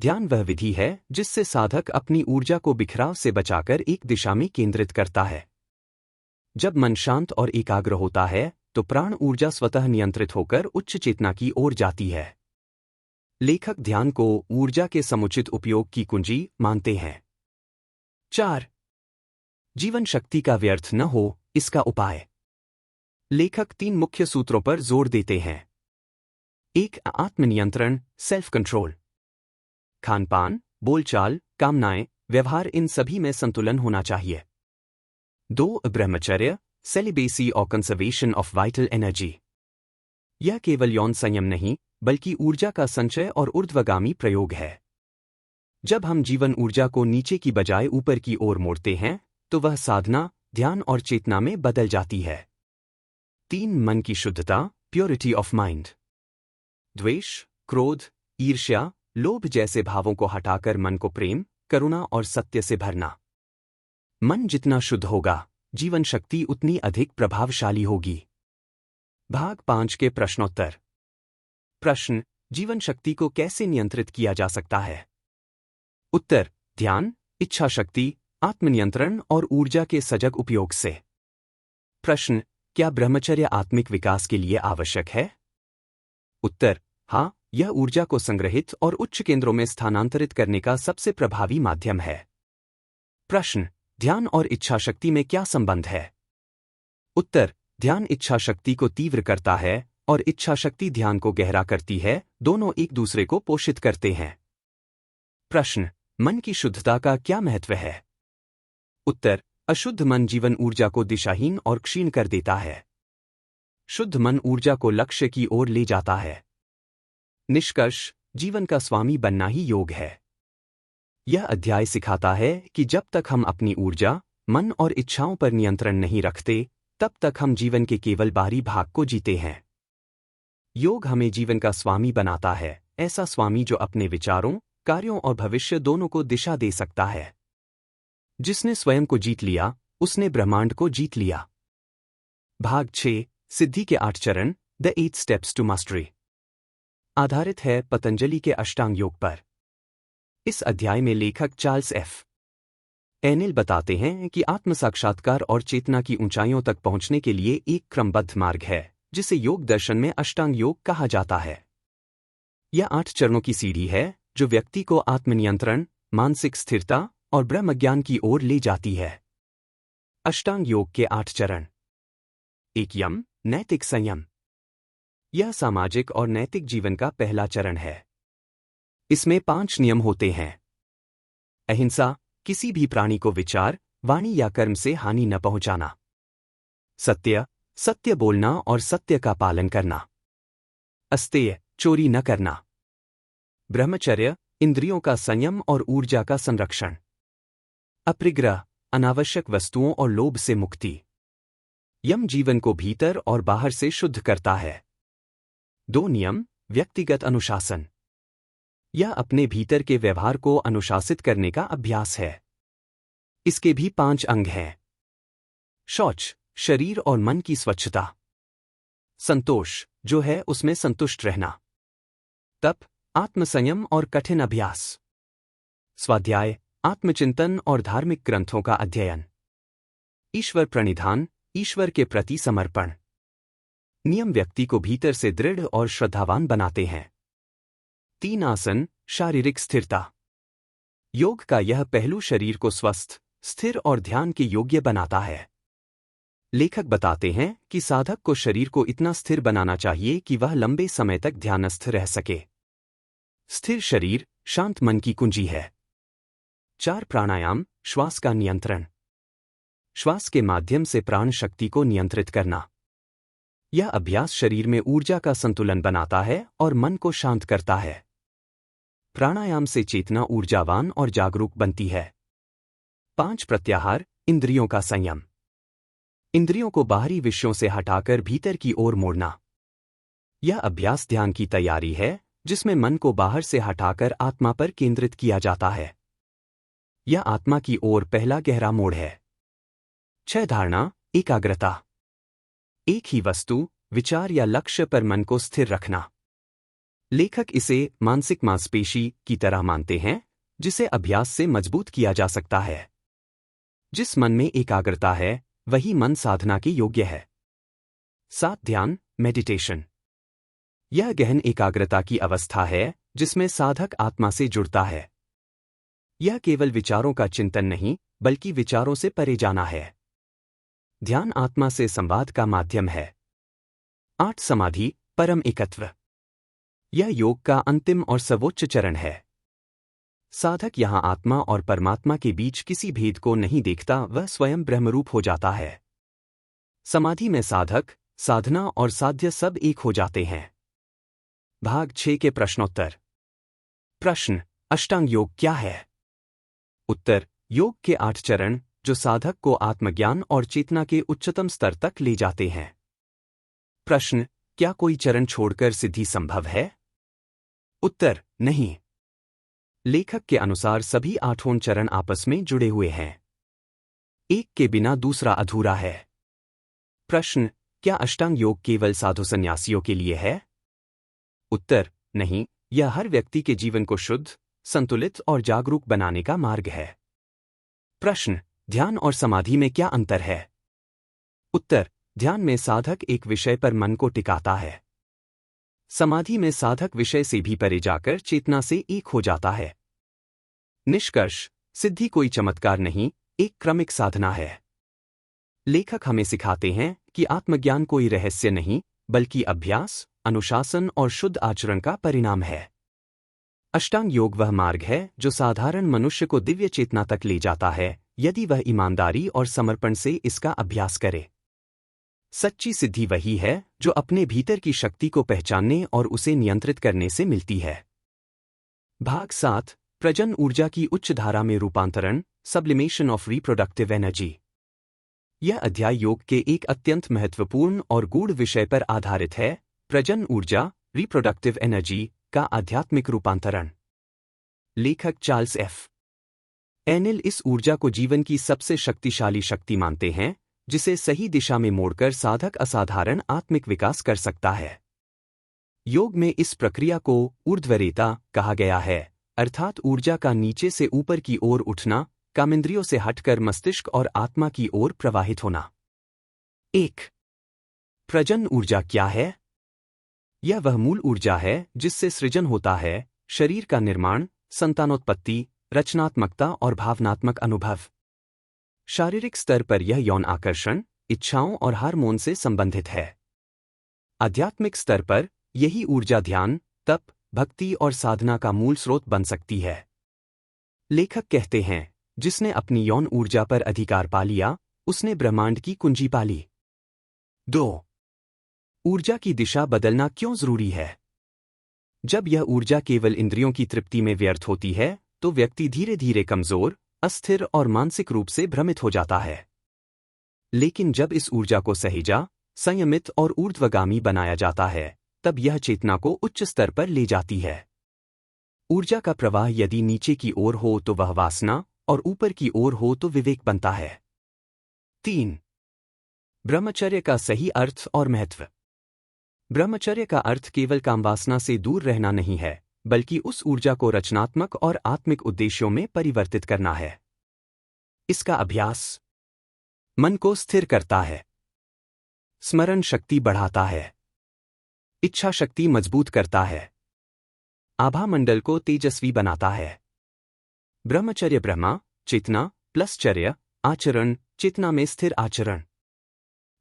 ध्यान वह विधि है जिससे साधक अपनी ऊर्जा को बिखराव से बचाकर एक दिशा में केंद्रित करता है। जब मन शांत और एकाग्र होता है, तो प्राण ऊर्जा स्वतः नियंत्रित होकर उच्च चेतना की ओर जाती है। लेखक ध्यान को ऊर्जा के समुचित उपयोग की कुंजी मानते हैं। 4. जीवन शक्ति का व्यर्थ न हो, इसका उपाय। लेखक 3 मुख्य सूत्रों पर जोर देते हैं। 1. आत्मनियंत्रण, सेल्फ कंट्रोल। खानपान, बोलचाल, कामनाएं, व्यवहार, इन सभी में संतुलन होना चाहिए। 2. ब्रह्मचर्य, सेलिबेसी और कंजर्वेशन ऑफ वाइटल एनर्जी। यह केवल यौन संयम नहीं, बल्कि ऊर्जा का संचय और ऊर्ध्वगामी प्रयोग है। जब हम जीवन ऊर्जा को नीचे की बजाय ऊपर की ओर मोड़ते हैं, तो वह साधना, ध्यान और चेतना में बदल जाती है। 3. मन की शुद्धता, प्योरिटी ऑफ माइंड। द्वेष, क्रोध, ईर्ष्या, लोभ जैसे भावों को हटाकर मन को प्रेम, करुणा और सत्य से भरना। मन जितना शुद्ध होगा, जीवन शक्ति उतनी अधिक प्रभावशाली होगी। भाग 5 के प्रश्नोत्तर। प्रश्न: जीवन शक्ति को कैसे नियंत्रित किया जा सकता है? उत्तर: ध्यान, इच्छा शक्ति, आत्मनियंत्रण और ऊर्जा के सजग उपयोग से। प्रश्न: क्या ब्रह्मचर्य आत्मिक विकास के लिए आवश्यक है? उत्तर: हाँ, यह ऊर्जा को संग्रहित और उच्च केंद्रों में स्थानांतरित करने का सबसे प्रभावी माध्यम है। प्रश्न: ध्यान और इच्छा शक्ति में क्या संबंध है? उत्तर: ध्यान इच्छा शक्ति को तीव्र करता है और इच्छा शक्ति ध्यान को गहरा करती है, दोनों एक दूसरे को पोषित करते हैं। प्रश्न: मन की शुद्धता का क्या महत्व है? उत्तर: अशुद्ध मन जीवन ऊर्जा को दिशाहीन और क्षीण कर देता है। शुद्ध मन ऊर्जा को लक्ष्य की ओर ले जाता है। निष्कर्ष: जीवन का स्वामी बनना ही योग है। यह अध्याय सिखाता है कि जब तक हम अपनी ऊर्जा, मन और इच्छाओं पर नियंत्रण नहीं रखते, तब तक हम जीवन के केवल बाहरी भाग को जीते हैं। योग हमें जीवन का स्वामी बनाता है, ऐसा स्वामी जो अपने विचारों, कार्यों और भविष्य दोनों को दिशा दे सकता है। जिसने स्वयं को जीत लिया, उसने ब्रह्मांड को जीत लिया। भाग 6, सिद्धि के 8 चरण, द 8 स्टेप्स टू मास्टरी, आधारित है पतंजलि के अष्टांग योग पर। इस अध्याय में लेखक चार्ल्स एफ. एनिल बताते हैं कि आत्म साक्षात्कार और चेतना की ऊंचाइयों तक पहुंचने के लिए एक क्रमबद्ध मार्ग है, जिसे योग दर्शन में अष्टांग योग कहा जाता है। यह 8 चरणों की सीढ़ी है जो व्यक्ति को आत्मनियंत्रण, मानसिक स्थिरता और ब्रह्मज्ञान की ओर ले जाती है। अष्टांग योग के 8 चरण। 1. यम, नैतिक संयम। यह सामाजिक और नैतिक जीवन का पहला चरण है। इसमें 5 नियम होते हैं। अहिंसा, किसी भी प्राणी को विचार, वाणी या कर्म से हानि न पहुंचाना। सत्य, सत्य बोलना और सत्य का पालन करना। अस्तेय, चोरी न करना। ब्रह्मचर्य, इंद्रियों का संयम और ऊर्जा का संरक्षण। अपरिग्रह, अनावश्यक वस्तुओं और लोभ से मुक्ति। यम जीवन को भीतर और बाहर से शुद्ध करता है। 2 नियम, व्यक्तिगत अनुशासन। यह अपने भीतर के व्यवहार को अनुशासित करने का अभ्यास है। इसके भी 5 अंग हैं। शौच, शरीर और मन की स्वच्छता। संतोष, जो है उसमें संतुष्ट रहना। तप, आत्मसंयम और कठिन अभ्यास। स्वाध्याय, आत्मचिंतन और धार्मिक ग्रंथों का अध्ययन। ईश्वर प्रणिधान, ईश्वर के प्रति समर्पण। नियम व्यक्ति को भीतर से दृढ़ और श्रद्धावान बनाते हैं। 3 आसन, शारीरिक स्थिरता। योग का यह पहलू शरीर को स्वस्थ, स्थिर और ध्यान के योग्य बनाता है। लेखक बताते हैं कि साधक को शरीर को इतना स्थिर बनाना चाहिए कि वह लंबे समय तक ध्यानस्थ रह सके। स्थिर शरीर, शांत मन की कुंजी है। 4 प्राणायाम, श्वास का नियंत्रण। श्वास के माध्यम से प्राण शक्ति को नियंत्रित करना। यह अभ्यास शरीर में ऊर्जा का संतुलन बनाता है और मन को शांत करता है। प्राणायाम से चेतना ऊर्जावान और जागरूक बनती है। 5 प्रत्याहार, इंद्रियों का संयम। इंद्रियों को बाहरी विषयों से हटाकर भीतर की ओर मोड़ना। यह अभ्यास ध्यान की तैयारी है, जिसमें मन को बाहर से हटाकर आत्मा पर केंद्रित किया जाता है। यह आत्मा की ओर पहला गहरा मोड़ है। 6 धारणा, एकाग्रता। एक ही वस्तु, विचार या लक्ष्य पर मन को स्थिर रखना। लेखक इसे मानसिक मांसपेशी की तरह मानते हैं, जिसे अभ्यास से मजबूत किया जा सकता है। जिस मन में एकाग्रता है, वही मन साधना के योग्य है। 7 ध्यान, मेडिटेशन। यह गहन एकाग्रता की अवस्था है, जिसमें साधक आत्मा से जुड़ता है। यह केवल विचारों का चिंतन नहीं, बल्कि विचारों से परे जाना है। ध्यान आत्मा से संवाद का माध्यम है। 8 समाधि, परम एकत्व। यह योग का अंतिम और सर्वोच्च चरण है। साधक यहां आत्मा और परमात्मा के बीच किसी भेद को नहीं देखता, वह स्वयं ब्रह्मरूप हो जाता है। समाधि में साधक, साधना और साध्य सब एक हो जाते हैं। भाग 6 के प्रश्नोत्तर। प्रश्न: अष्टांग योग क्या है? उत्तर: योग के 8 चरण जो साधक को आत्मज्ञान और चेतना के उच्चतम स्तर तक ले जाते हैं। प्रश्न: क्या कोई चरण छोड़कर सिद्धि संभव है? उत्तर: नहीं। लेखक के अनुसार सभी 8 चरण आपस में जुड़े हुए हैं। एक के बिना दूसरा अधूरा है। प्रश्न: क्या अष्टांग योग केवल साधु सन्यासियों के लिए है? उत्तर: नहीं, यह हर व्यक्ति के जीवन को शुद्ध, संतुलित और जागरूक बनाने का मार्ग है। प्रश्न: ध्यान और समाधि में क्या अंतर है? उत्तर: ध्यान में साधक एक विषय पर मन को टिकाता है। समाधि में साधक विषय से भी परे जाकर चेतना से एक हो जाता है। निष्कर्ष: सिद्धि कोई चमत्कार नहीं, एक क्रमिक साधना है। लेखक हमें सिखाते हैं कि आत्मज्ञान कोई रहस्य नहीं, बल्कि अभ्यास, अनुशासन और शुद्ध आचरण का परिणाम है। अष्टांग योग वह मार्ग है जो साधारण मनुष्य को दिव्य चेतना तक ले जाता है, यदि वह ईमानदारी और समर्पण से इसका अभ्यास करे। सच्ची सिद्धि वही है जो अपने भीतर की शक्ति को पहचानने और उसे नियंत्रित करने से मिलती है। भाग 7: प्रजनन ऊर्जा की उच्च धारा में रूपांतरण, सब्लिमेशन ऑफ रिप्रोडक्टिव एनर्जी। यह अध्याय योग के एक अत्यंत महत्वपूर्ण और गूढ़ विषय पर आधारित है: प्रजनन ऊर्जा, रिप्रोडक्टिव एनर्जी का आध्यात्मिक रूपांतरण। लेखक चार्ल्स एफ. एनिल इस ऊर्जा को जीवन की सबसे शक्तिशाली शक्ति मानते हैं, जिसे सही दिशा में मोड़कर साधक असाधारण आत्मिक विकास कर सकता है। योग में इस प्रक्रिया को ऊर्ध्वरेता कहा गया है, अर्थात ऊर्जा का नीचे से ऊपर की ओर उठना, कामेंद्रियों से हटकर मस्तिष्क और आत्मा की ओर प्रवाहित होना। 1. प्रजनन ऊर्जा क्या है? यह वह मूल ऊर्जा है जिससे सृजन होता है, शरीर का निर्माण, संतानोत्पत्ति, रचनात्मकता और भावनात्मक अनुभव। शारीरिक स्तर पर यह यौन आकर्षण, इच्छाओं और हार्मोन से संबंधित है। आध्यात्मिक स्तर पर यही ऊर्जा ध्यान, तप, भक्ति और साधना का मूल स्रोत बन सकती है। लेखक कहते हैं, जिसने अपनी यौन ऊर्जा पर अधिकार पा लिया, उसने ब्रह्मांड की कुंजी पा ली। 2. ऊर्जा की दिशा बदलना क्यों जरूरी है? जब यह ऊर्जा केवल इंद्रियों की तृप्ति में व्यर्थ होती है, तो व्यक्ति धीरे धीरे कमजोर, अस्थिर और मानसिक रूप से भ्रमित हो जाता है। लेकिन जब इस ऊर्जा को सहेजा, संयमित और ऊर्ध्वगामी बनाया जाता है, तब यह चेतना को उच्च स्तर पर ले जाती है। ऊर्जा का प्रवाह यदि नीचे की ओर हो तो वह वासना, और ऊपर की ओर हो तो विवेक बनता है। 3. ब्रह्मचर्य का सही अर्थ और महत्व। ब्रह्मचर्य का अर्थ केवल कामवासना से दूर रहना नहीं है, बल्कि उस ऊर्जा को रचनात्मक और आत्मिक उद्देश्यों में परिवर्तित करना है। इसका अभ्यास मन को स्थिर करता है, स्मरण शक्ति बढ़ाता है, इच्छा शक्ति मजबूत करता है, आभा मंडल को तेजस्वी बनाता है। ब्रह्मचर्य ब्रह्मा, चेतना, प्लस चर्य, आचरण, चेतना में स्थिर आचरण।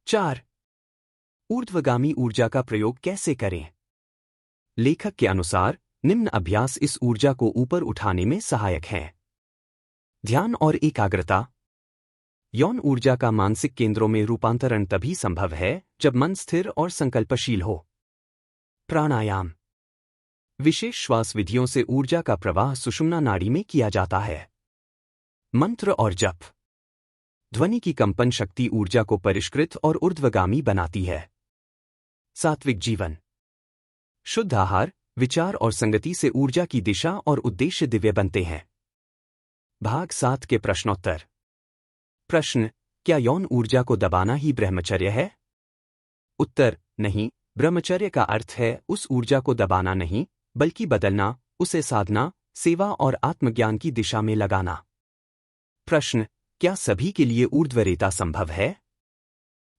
4. ऊर्ध्वगामी ऊर्जा का प्रयोग कैसे करें? लेखक के अनुसार निम्न अभ्यास इस ऊर्जा को ऊपर उठाने में सहायक हैं। ध्यान और एकाग्रता। यौन ऊर्जा का मानसिक केंद्रों में रूपांतरण तभी संभव है जब मन स्थिर और संकल्पशील हो। प्राणायाम। विशेष श्वास विधियों से ऊर्जा का प्रवाह सुषुम्ना नाड़ी में किया जाता है। मंत्र और जप। ध्वनि की कंपन शक्ति ऊर्जा को परिष्कृत और ऊर्ध्वगामी बनाती है। सात्विक जीवन। शुद्ध आहार, विचार और संगति से ऊर्जा की दिशा और उद्देश्य दिव्य बनते हैं। भाग 7 के प्रश्नोत्तर। प्रश्न: क्या यौन ऊर्जा को दबाना ही ब्रह्मचर्य है? उत्तर: नहीं, ब्रह्मचर्य का अर्थ है उस ऊर्जा को दबाना नहीं, बल्कि बदलना, उसे साधना, सेवा और आत्मज्ञान की दिशा में लगाना। प्रश्न: क्या सभी के लिए ऊर्ध्वरेता संभव है?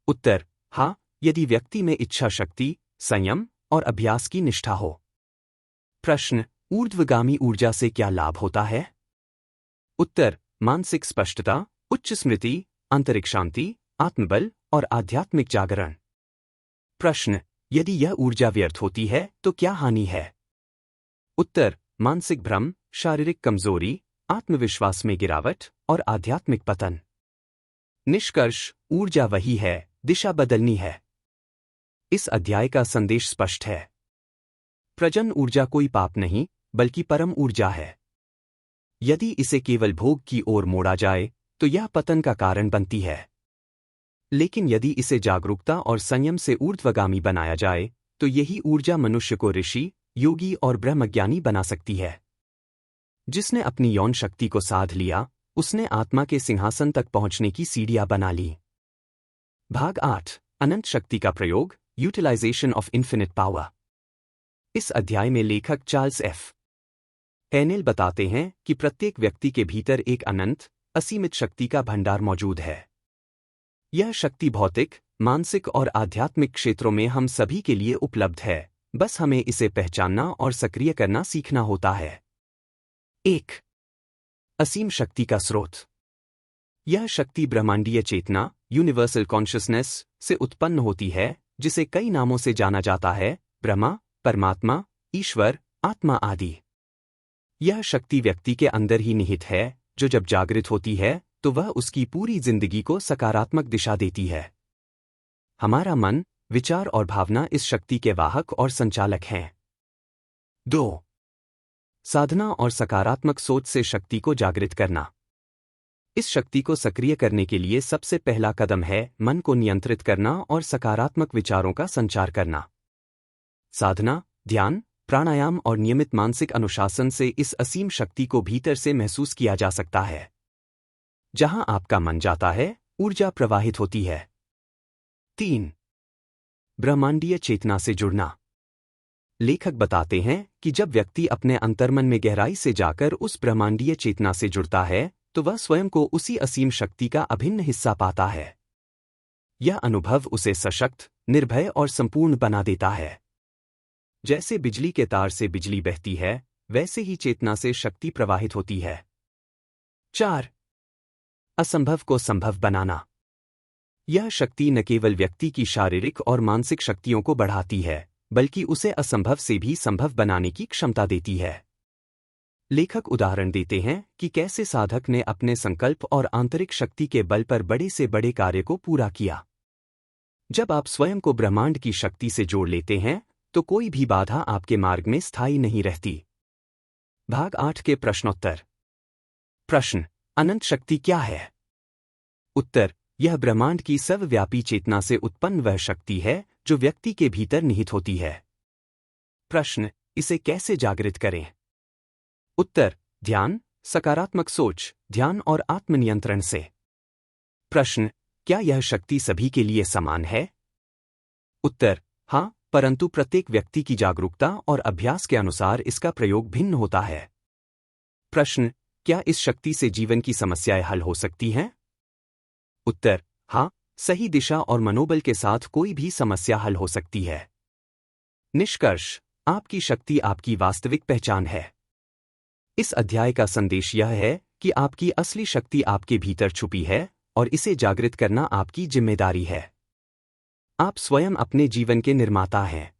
उत्तर: हाँ, यदि व्यक्ति में इच्छा शक्ति, संयम और अभ्यास की निष्ठा हो। प्रश्न: ऊर्ध्वगामी ऊर्जा से क्या लाभ होता है? उत्तर: मानसिक स्पष्टता, उच्च स्मृति, आंतरिक शांति, आत्मबल और आध्यात्मिक जागरण। प्रश्न: यदि यह ऊर्जा व्यर्थ होती है तो क्या हानि है? उत्तर: मानसिक भ्रम, शारीरिक कमजोरी, आत्मविश्वास में गिरावट और आध्यात्मिक पतन। निष्कर्ष: ऊर्जा वही है, दिशा बदलनी है। इस अध्याय का संदेश स्पष्ट है। प्रजन ऊर्जा कोई पाप नहीं, बल्कि परम ऊर्जा है। यदि इसे केवल भोग की ओर मोड़ा जाए तो यह पतन का कारण बनती है। लेकिन यदि इसे जागरूकता और संयम से ऊर्ध्वगामी बनाया जाए तो यही ऊर्जा मनुष्य को ऋषि, योगी और ब्रह्मज्ञानी बना सकती है। जिसने अपनी यौन शक्ति को साध लिया, उसने आत्मा के सिंहासन तक पहुंचने की सीढ़ियां बना ली। भाग 8: अनंत शक्ति का प्रयोग, यूटिलाइजेशन ऑफ इन्फिनिट पावर। इस अध्याय में लेखक चार्ल्स एफ. एनेल बताते हैं कि प्रत्येक व्यक्ति के भीतर एक अनंत, असीमित शक्ति का भंडार मौजूद है। यह शक्ति भौतिक, मानसिक और आध्यात्मिक क्षेत्रों में हम सभी के लिए उपलब्ध है, बस हमें इसे पहचानना और सक्रिय करना सीखना होता है। 1. असीम शक्ति का स्रोत। यह शक्ति ब्रह्मांडीय चेतना, यूनिवर्सल कॉन्शियसनेस से उत्पन्न होती है, जिसे कई नामों से जाना जाता है: ब्रह्मा, परमात्मा, ईश्वर, आत्मा आदि। यह शक्ति व्यक्ति के अंदर ही निहित है, जो जब जागृत होती है तो वह उसकी पूरी जिंदगी को सकारात्मक दिशा देती है। हमारा मन, विचार और भावना इस शक्ति के वाहक और संचालक हैं। 2. साधना और सकारात्मक सोच से शक्ति को जागृत करना। इस शक्ति को सक्रिय करने के लिए सबसे पहला कदम है मन को नियंत्रित करना और सकारात्मक विचारों का संचार करना। साधना, ध्यान, प्राणायाम और नियमित मानसिक अनुशासन से इस असीम शक्ति को भीतर से महसूस किया जा सकता है। जहां आपका मन जाता है, ऊर्जा प्रवाहित होती है। 3. ब्रह्मांडीय चेतना से जुड़ना। लेखक बताते हैं कि जब व्यक्ति अपने अंतर्मन में गहराई से जाकर उस ब्रह्मांडीय चेतना से जुड़ता है तो वह स्वयं को उसी असीम शक्ति का अभिन्न हिस्सा पाता है। यह अनुभव उसे सशक्त, निर्भय और संपूर्ण बना देता है। जैसे बिजली के तार से बिजली बहती है, वैसे ही चेतना से शक्ति प्रवाहित होती है। 4. असंभव को संभव बनाना। यह शक्ति न केवल व्यक्ति की शारीरिक और मानसिक शक्तियों को बढ़ाती है, बल्कि उसे असंभव से भी संभव बनाने की क्षमता देती है। लेखक उदाहरण देते हैं कि कैसे साधक ने अपने संकल्प और आंतरिक शक्ति के बल पर बड़े से बड़े कार्य को पूरा किया। जब आप स्वयं को ब्रह्मांड की शक्ति से जोड़ लेते हैं तो कोई भी बाधा आपके मार्ग में स्थायी नहीं रहती। भाग 8 के प्रश्नोत्तर। प्रश्न: अनंत शक्ति क्या है? उत्तर: यह ब्रह्मांड की सर्वव्यापी चेतना से उत्पन्न वह शक्ति है जो व्यक्ति के भीतर निहित होती है। प्रश्न: इसे कैसे जागृत करें? उत्तर: ध्यान, सकारात्मक सोच, ध्यान और आत्मनियंत्रण से। प्रश्न: क्या यह शक्ति सभी के लिए समान है? उत्तर: हाँ, परंतु प्रत्येक व्यक्ति की जागरूकता और अभ्यास के अनुसार इसका प्रयोग भिन्न होता है। प्रश्न: क्या इस शक्ति से जीवन की समस्याएं हल हो सकती हैं? उत्तर: हाँ, सही दिशा और मनोबल के साथ कोई भी समस्या हल हो सकती है। निष्कर्ष: आपकी शक्ति आपकी वास्तविक पहचान है। इस अध्याय का संदेश यह है कि आपकी असली शक्ति आपके भीतर छुपी है और इसे जागृत करना आपकी जिम्मेदारी है। आप स्वयं अपने जीवन के निर्माता हैं।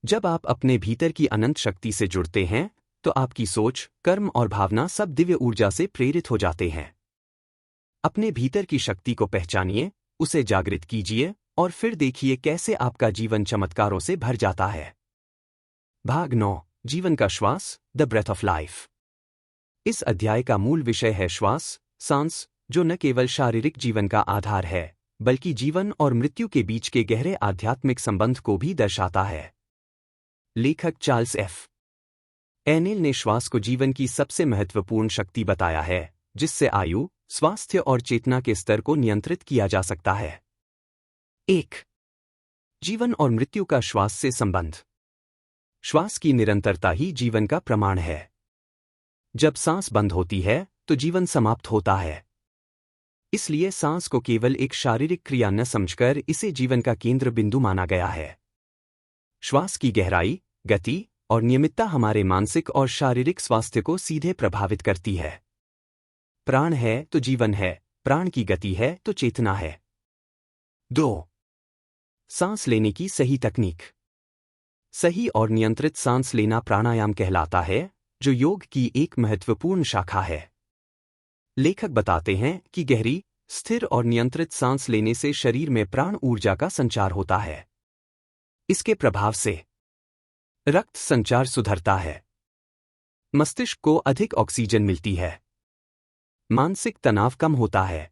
जब आप अपने भीतर की अनंत शक्ति से जुड़ते हैं तो आपकी सोच, कर्म और भावना सब दिव्य ऊर्जा से प्रेरित हो जाते हैं। अपने भीतर की शक्ति को पहचानिए, उसे जागृत कीजिए और फिर देखिए कैसे आपका जीवन चमत्कारों से भर जाता है। भाग 9: जीवन का श्वास, द ब्रेथ ऑफ लाइफ। इस अध्याय का मूल विषय है श्वास, सांस, जो न केवल शारीरिक जीवन का आधार है, बल्कि जीवन और मृत्यु के बीच के गहरे आध्यात्मिक संबंध को भी दर्शाता है। लेखक चार्ल्स एफ. एनेल ने श्वास को जीवन की सबसे महत्वपूर्ण शक्ति बताया है, जिससे आयु, स्वास्थ्य और चेतना के स्तर को नियंत्रित किया जा सकता है। 1. जीवन और मृत्यु का श्वास से संबंध। श्वास की निरंतरता ही जीवन का प्रमाण है। जब सांस बंद होती है तो जीवन समाप्त होता है। इसलिए सांस को केवल एक शारीरिक क्रिया न समझकर इसे जीवन का केंद्र बिंदु माना गया है। श्वास की गहराई, गति और नियमितता हमारे मानसिक और शारीरिक स्वास्थ्य को सीधे प्रभावित करती है। प्राण है तो जीवन है, प्राण की गति है तो चेतना है। 2. सांस लेने की सही तकनीक। सही और नियंत्रित सांस लेना प्राणायाम कहलाता है, जो योग की एक महत्वपूर्ण शाखा है। लेखक बताते हैं कि गहरी, स्थिर और नियंत्रित सांस लेने से शरीर में प्राण ऊर्जा का संचार होता है। इसके प्रभाव से रक्त संचार सुधरता है, मस्तिष्क को अधिक ऑक्सीजन मिलती है, मानसिक तनाव कम होता है,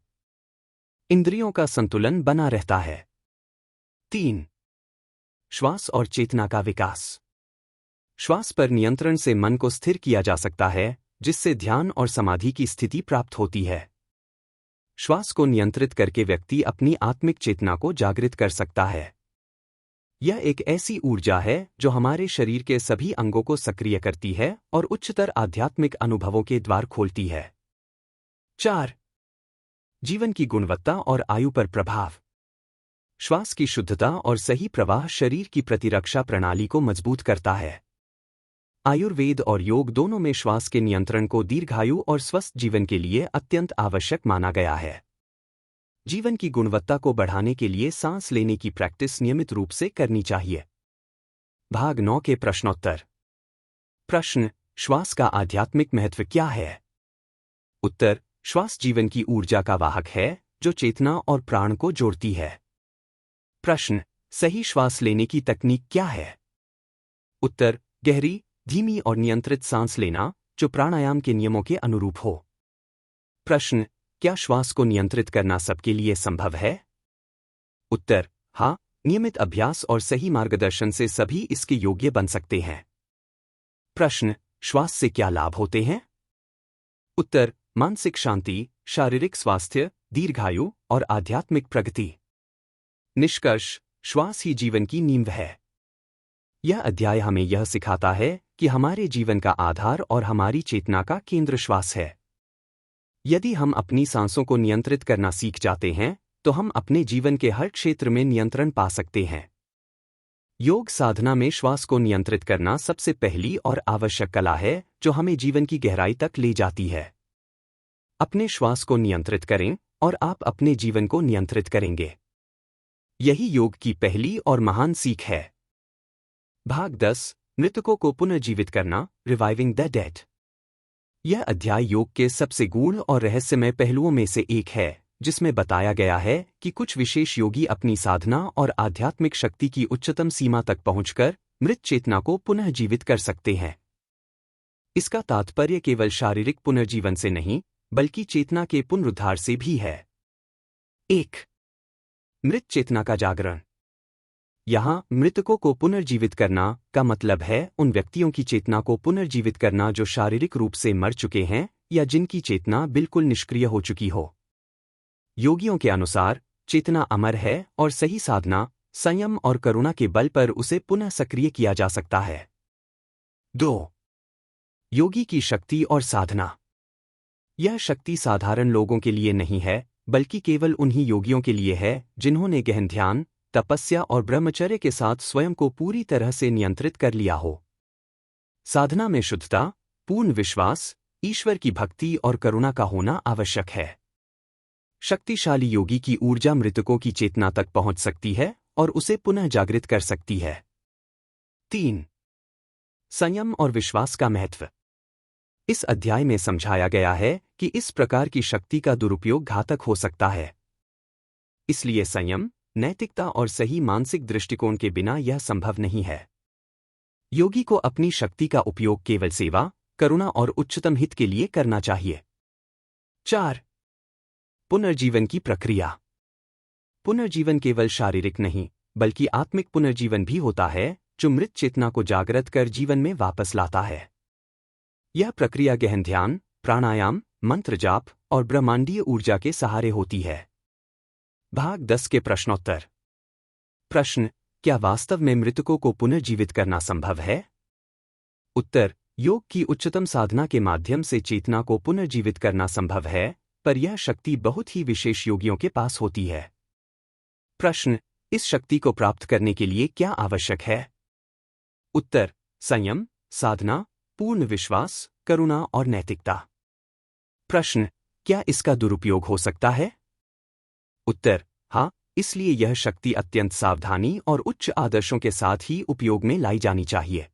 इंद्रियों का संतुलन बना रहता है। 3. श्वास और चेतना का विकास। श्वास पर नियंत्रण से मन को स्थिर किया जा सकता है, जिससे ध्यान और समाधि की स्थिति प्राप्त होती है। श्वास को नियंत्रित करके व्यक्ति अपनी आत्मिक चेतना को जागृत कर सकता है। यह एक ऐसी ऊर्जा है जो हमारे शरीर के सभी अंगों को सक्रिय करती है और उच्चतर आध्यात्मिक अनुभवों के द्वार खोलती है। 4. जीवन की गुणवत्ता और आयु पर प्रभाव। श्वास की शुद्धता और सही प्रवाह शरीर की प्रतिरक्षा प्रणाली को मजबूत करता है। आयुर्वेद और योग दोनों में श्वास के नियंत्रण को दीर्घायु और स्वस्थ जीवन के लिए अत्यंत आवश्यक माना गया है। जीवन की गुणवत्ता को बढ़ाने के लिए सांस लेने की प्रैक्टिस नियमित रूप से करनी चाहिए। भाग 9 के प्रश्नोत्तर। प्रश्न: श्वास का आध्यात्मिक महत्व क्या है? उत्तर: श्वास जीवन की ऊर्जा का वाहक है, जो चेतना और प्राण को जोड़ती है। प्रश्न: सही श्वास लेने की तकनीक क्या है? उत्तर: गहरी, धीमी और नियंत्रित सांस लेना, जो प्राणायाम के नियमों के अनुरूप हो। प्रश्न: क्या श्वास को नियंत्रित करना सबके लिए संभव है? उत्तर: हाँ, नियमित अभ्यास और सही मार्गदर्शन से सभी इसके योग्य बन सकते हैं। प्रश्न: श्वास से क्या लाभ होते हैं? उत्तर: मानसिक शांति, शारीरिक स्वास्थ्य, दीर्घायु और आध्यात्मिक प्रगति। निष्कर्ष: श्वास ही जीवन की नींव है। यह अध्याय हमें यह सिखाता है कि हमारे जीवन का आधार और हमारी चेतना का केंद्र श्वास है। यदि हम अपनी सांसों को नियंत्रित करना सीख जाते हैं, तो हम अपने जीवन के हर क्षेत्र में नियंत्रण पा सकते हैं। योग साधना में श्वास को नियंत्रित करना सबसे पहली और आवश्यक कला है, जो हमें जीवन की गहराई तक ले जाती है। अपने श्वास को नियंत्रित करें और आप अपने जीवन को नियंत्रित करेंगे। यही योग की पहली और महान सीख है। भाग 10: मृतकों को पुनर्जीवित करना, रिवाइविंग द डेड। यह अध्याय योग के सबसे गूढ़ और रहस्यमय पहलुओं में से एक है, जिसमें बताया गया है कि कुछ विशेष योगी अपनी साधना और आध्यात्मिक शक्ति की उच्चतम सीमा तक पहुंचकर मृत चेतना को पुनः जीवित कर सकते हैं। इसका तात्पर्य केवल शारीरिक पुनर्जीवन से नहीं, बल्कि चेतना के पुनरुद्धार से भी है। 1. मृत चेतना का जागरण। यहाँ मृतकों को पुनर्जीवित करना का मतलब है उन व्यक्तियों की चेतना को पुनर्जीवित करना जो शारीरिक रूप से मर चुके हैं या जिनकी चेतना बिल्कुल निष्क्रिय हो चुकी हो। योगियों के अनुसार चेतना अमर है और सही साधना, संयम और करुणा के बल पर उसे पुनः सक्रिय किया जा सकता है। 2. योगी की शक्ति और साधना। यह शक्ति साधारण लोगों के लिए नहीं है, बल्कि केवल उन्हीं योगियों के लिए है जिन्होंने गहन ध्यान, तपस्या और ब्रह्मचर्य के साथ स्वयं को पूरी तरह से नियंत्रित कर लिया हो। साधना में शुद्धता, पूर्ण विश्वास, ईश्वर की भक्ति और करुणा का होना आवश्यक है। शक्तिशाली योगी की ऊर्जा मृतकों की चेतना तक पहुंच सकती है और उसे पुनः जागृत कर सकती है। 3. संयम और विश्वास का महत्व। इस अध्याय में समझाया गया है कि इस प्रकार की शक्ति का दुरुपयोग घातक हो सकता है। इसलिए संयम, नैतिकता और सही मानसिक दृष्टिकोण के बिना यह संभव नहीं है। योगी को अपनी शक्ति का उपयोग केवल सेवा, करुणा और उच्चतम हित के लिए करना चाहिए। 4. पुनर्जीवन की प्रक्रिया। पुनर्जीवन केवल शारीरिक नहीं, बल्कि आत्मिक पुनर्जीवन भी होता है, जो मृत चेतना को जागृत कर जीवन में वापस लाता है। यह प्रक्रिया गहन ध्यान, प्राणायाम, मंत्र जाप और ब्रह्मांडीय ऊर्जा के सहारे होती है। भाग 10 के प्रश्नोत्तर। प्रश्न: क्या वास्तव में मृतकों को पुनर्जीवित करना संभव है? उत्तर: योग की उच्चतम साधना के माध्यम से चेतना को पुनर्जीवित करना संभव है, पर यह शक्ति बहुत ही विशेष योगियों के पास होती है। प्रश्न: इस शक्ति को प्राप्त करने के लिए क्या आवश्यक है? उत्तर: संयम, साधना, पूर्ण विश्वास, करुणा और नैतिकता। प्रश्न: क्या इसका दुरुपयोग हो सकता है? उत्तर: हाँ, इसलिए यह शक्ति अत्यंत सावधानी और उच्च आदर्शों के साथ ही उपयोग में लाई जानी चाहिए।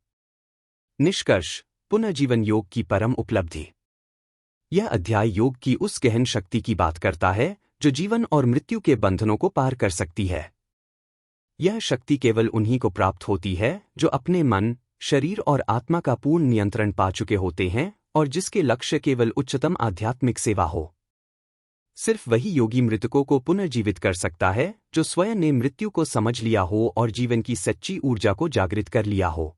निष्कर्ष: पुनर्जीवन योग की परम उपलब्धि। यह अध्याय योग की उस गहन शक्ति की बात करता है जो जीवन और मृत्यु के बंधनों को पार कर सकती है। यह शक्ति केवल उन्हीं को प्राप्त होती है जो अपने मन, शरीर और आत्मा का पूर्ण नियंत्रण पा चुके होते हैं और जिसके लक्ष्य केवल उच्चतम आध्यात्मिक सेवा हो। सिर्फ वही योगी मृतकों को पुनर्जीवित कर सकता है जो स्वयं ने मृत्यु को समझ लिया हो और जीवन की सच्ची ऊर्जा को जागृत कर लिया हो।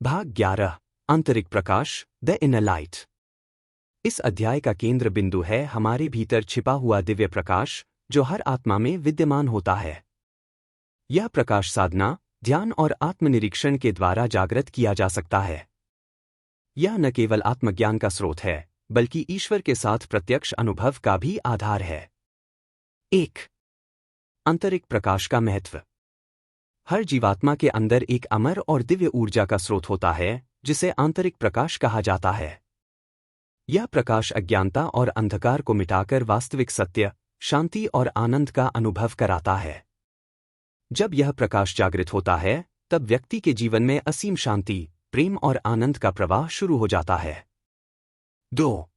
भाग 11: आंतरिक प्रकाश, द इनर लाइट। इस अध्याय का केंद्र बिंदु है हमारे भीतर छिपा हुआ दिव्य प्रकाश जो हर आत्मा में विद्यमान होता है। यह प्रकाश साधना, ध्यान और आत्मनिरीक्षण के द्वारा जागृत किया जा सकता है। यह न केवल आत्मज्ञान का स्रोत है बल्कि ईश्वर के साथ प्रत्यक्ष अनुभव का भी आधार है। 1. आंतरिक प्रकाश का महत्व। हर जीवात्मा के अंदर एक अमर और दिव्य ऊर्जा का स्रोत होता है जिसे आंतरिक प्रकाश कहा जाता है। यह प्रकाश अज्ञानता और अंधकार को मिटाकर वास्तविक सत्य, शांति और आनंद का अनुभव कराता है। जब यह प्रकाश जागृत होता है तब व्यक्ति के जीवन में असीम शांति, प्रेम और आनंद का प्रवाह शुरू हो जाता है। 2.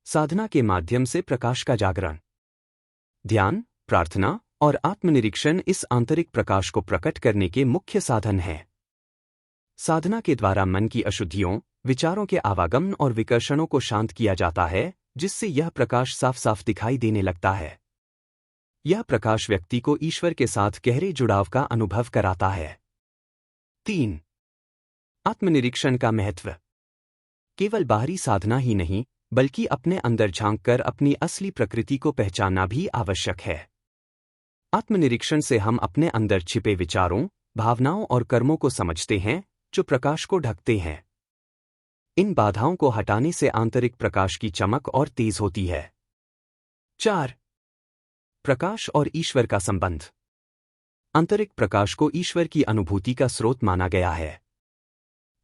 साधना के माध्यम से प्रकाश का जागरण। ध्यान, प्रार्थना और आत्मनिरीक्षण इस आंतरिक प्रकाश को प्रकट करने के मुख्य साधन हैं। साधना के द्वारा मन की अशुद्धियों, विचारों के आवागमन और विकर्षणों को शांत किया जाता है जिससे यह प्रकाश साफ साफ दिखाई देने लगता है। यह प्रकाश व्यक्ति को ईश्वर के साथ गहरे जुड़ाव का अनुभव कराता है। 3. आत्मनिरीक्षण का महत्व। केवल बाहरी साधना ही नहीं बल्कि अपने अंदर झांककर अपनी असली प्रकृति को पहचानना भी आवश्यक है। आत्मनिरीक्षण से हम अपने अंदर छिपे विचारों, भावनाओं और कर्मों को समझते हैं जो प्रकाश को ढकते हैं। इन बाधाओं को हटाने से आंतरिक प्रकाश की चमक और तेज होती है। 4. प्रकाश और ईश्वर का संबंध। आंतरिक प्रकाश को ईश्वर की अनुभूति का स्रोत माना गया है।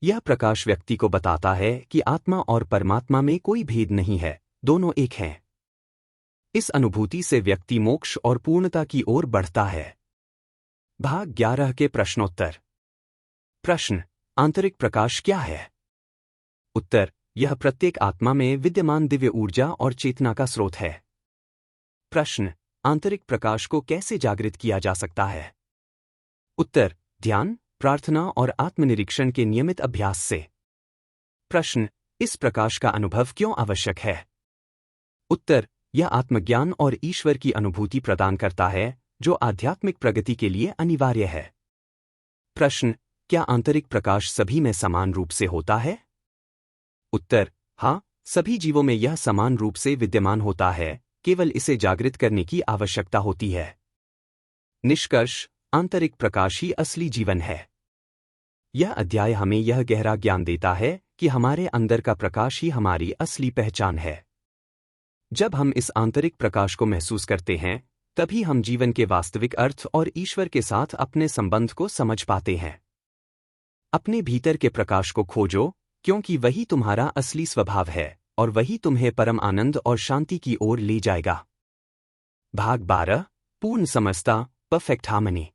यह प्रकाश व्यक्ति को बताता है कि आत्मा और परमात्मा में कोई भेद नहीं है, दोनों एक हैं। इस अनुभूति से व्यक्ति मोक्ष और पूर्णता की ओर बढ़ता है। भाग 11 के प्रश्नोत्तर। प्रश्न: आंतरिक प्रकाश क्या है? उत्तर: यह प्रत्येक आत्मा में विद्यमान दिव्य ऊर्जा और चेतना का स्रोत है। प्रश्न: आंतरिक प्रकाश को कैसे जागृत किया जा सकता है? उत्तर: ध्यान, प्रार्थना और आत्मनिरीक्षण के नियमित अभ्यास से। प्रश्न: इस प्रकाश का अनुभव क्यों आवश्यक है? उत्तर: यह आत्मज्ञान और ईश्वर की अनुभूति प्रदान करता है जो आध्यात्मिक प्रगति के लिए अनिवार्य है। प्रश्न: क्या आंतरिक प्रकाश सभी में समान रूप से होता है? उत्तर: हाँ, सभी जीवों में यह समान रूप से विद्यमान होता है, केवल इसे जागृत करने की आवश्यकता होती है। निष्कर्ष: आंतरिक प्रकाश ही असली जीवन है। यह अध्याय हमें यह गहरा ज्ञान देता है कि हमारे अंदर का प्रकाश ही हमारी असली पहचान है। जब हम इस आंतरिक प्रकाश को महसूस करते हैं तभी हम जीवन के वास्तविक अर्थ और ईश्वर के साथ अपने संबंध को समझ पाते हैं। अपने भीतर के प्रकाश को खोजो क्योंकि वही तुम्हारा असली स्वभाव है और वही तुम्हें परम आनंद और शांति की ओर ले जाएगा। भाग 12: पूर्ण समरसता, परफेक्ट हार्मनी।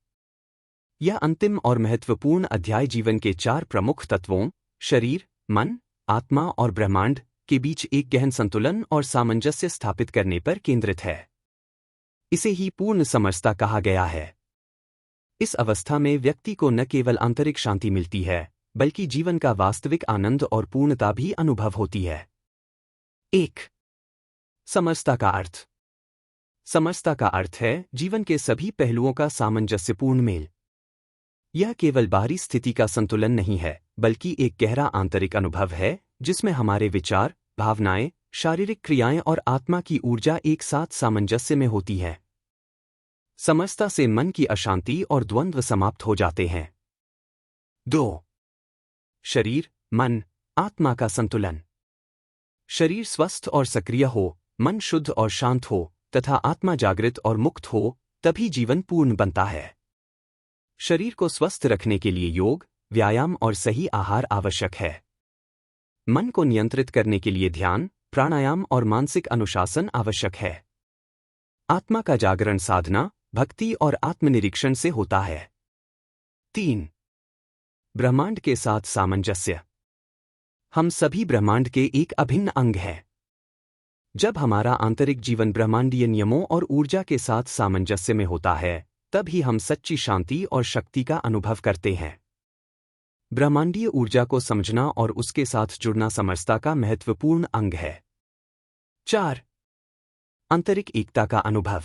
यह अंतिम और महत्वपूर्ण अध्याय जीवन के 4 प्रमुख तत्वों शरीर, मन, आत्मा और ब्रह्मांड के बीच एक गहन संतुलन और सामंजस्य स्थापित करने पर केंद्रित है। इसे ही पूर्ण समरसता कहा गया है। इस अवस्था में व्यक्ति को न केवल आंतरिक शांति मिलती है बल्कि जीवन का वास्तविक आनंद और पूर्णता भी अनुभव होती है। 1. समरसता का अर्थ। समरसता का अर्थ है जीवन के सभी पहलुओं का सामंजस्यपूर्ण मेल। यह केवल बाहरी स्थिति का संतुलन नहीं है बल्कि एक गहरा आंतरिक अनुभव है जिसमें हमारे विचार, भावनाएं, शारीरिक क्रियाएं और आत्मा की ऊर्जा एक साथ सामंजस्य में होती है। समरसता से मन की अशांति और द्वंद्व समाप्त हो जाते हैं। 2. शरीर, मन, आत्मा का संतुलन। शरीर स्वस्थ और सक्रिय हो, मन शुद्ध और शांत हो तथा आत्मा जागृत और मुक्त हो तभी जीवन पूर्ण बनता है। शरीर को स्वस्थ रखने के लिए योग, व्यायाम और सही आहार आवश्यक है। मन को नियंत्रित करने के लिए ध्यान, प्राणायाम और मानसिक अनुशासन आवश्यक है। आत्मा का जागरण साधना, भक्ति और आत्मनिरीक्षण से होता है। 3. ब्रह्मांड के साथ सामंजस्य। हम सभी ब्रह्मांड के एक अभिन्न अंग हैं। जब हमारा आंतरिक जीवन ब्रह्मांडीय नियमों और ऊर्जा के साथ सामंजस्य में होता है, तब ही हम सच्ची शांति और शक्ति का अनुभव करते हैं। ब्रह्मांडीय ऊर्जा को समझना और उसके साथ जुड़ना समरसता का महत्वपूर्ण अंग है। 4. आंतरिक एकता का अनुभव।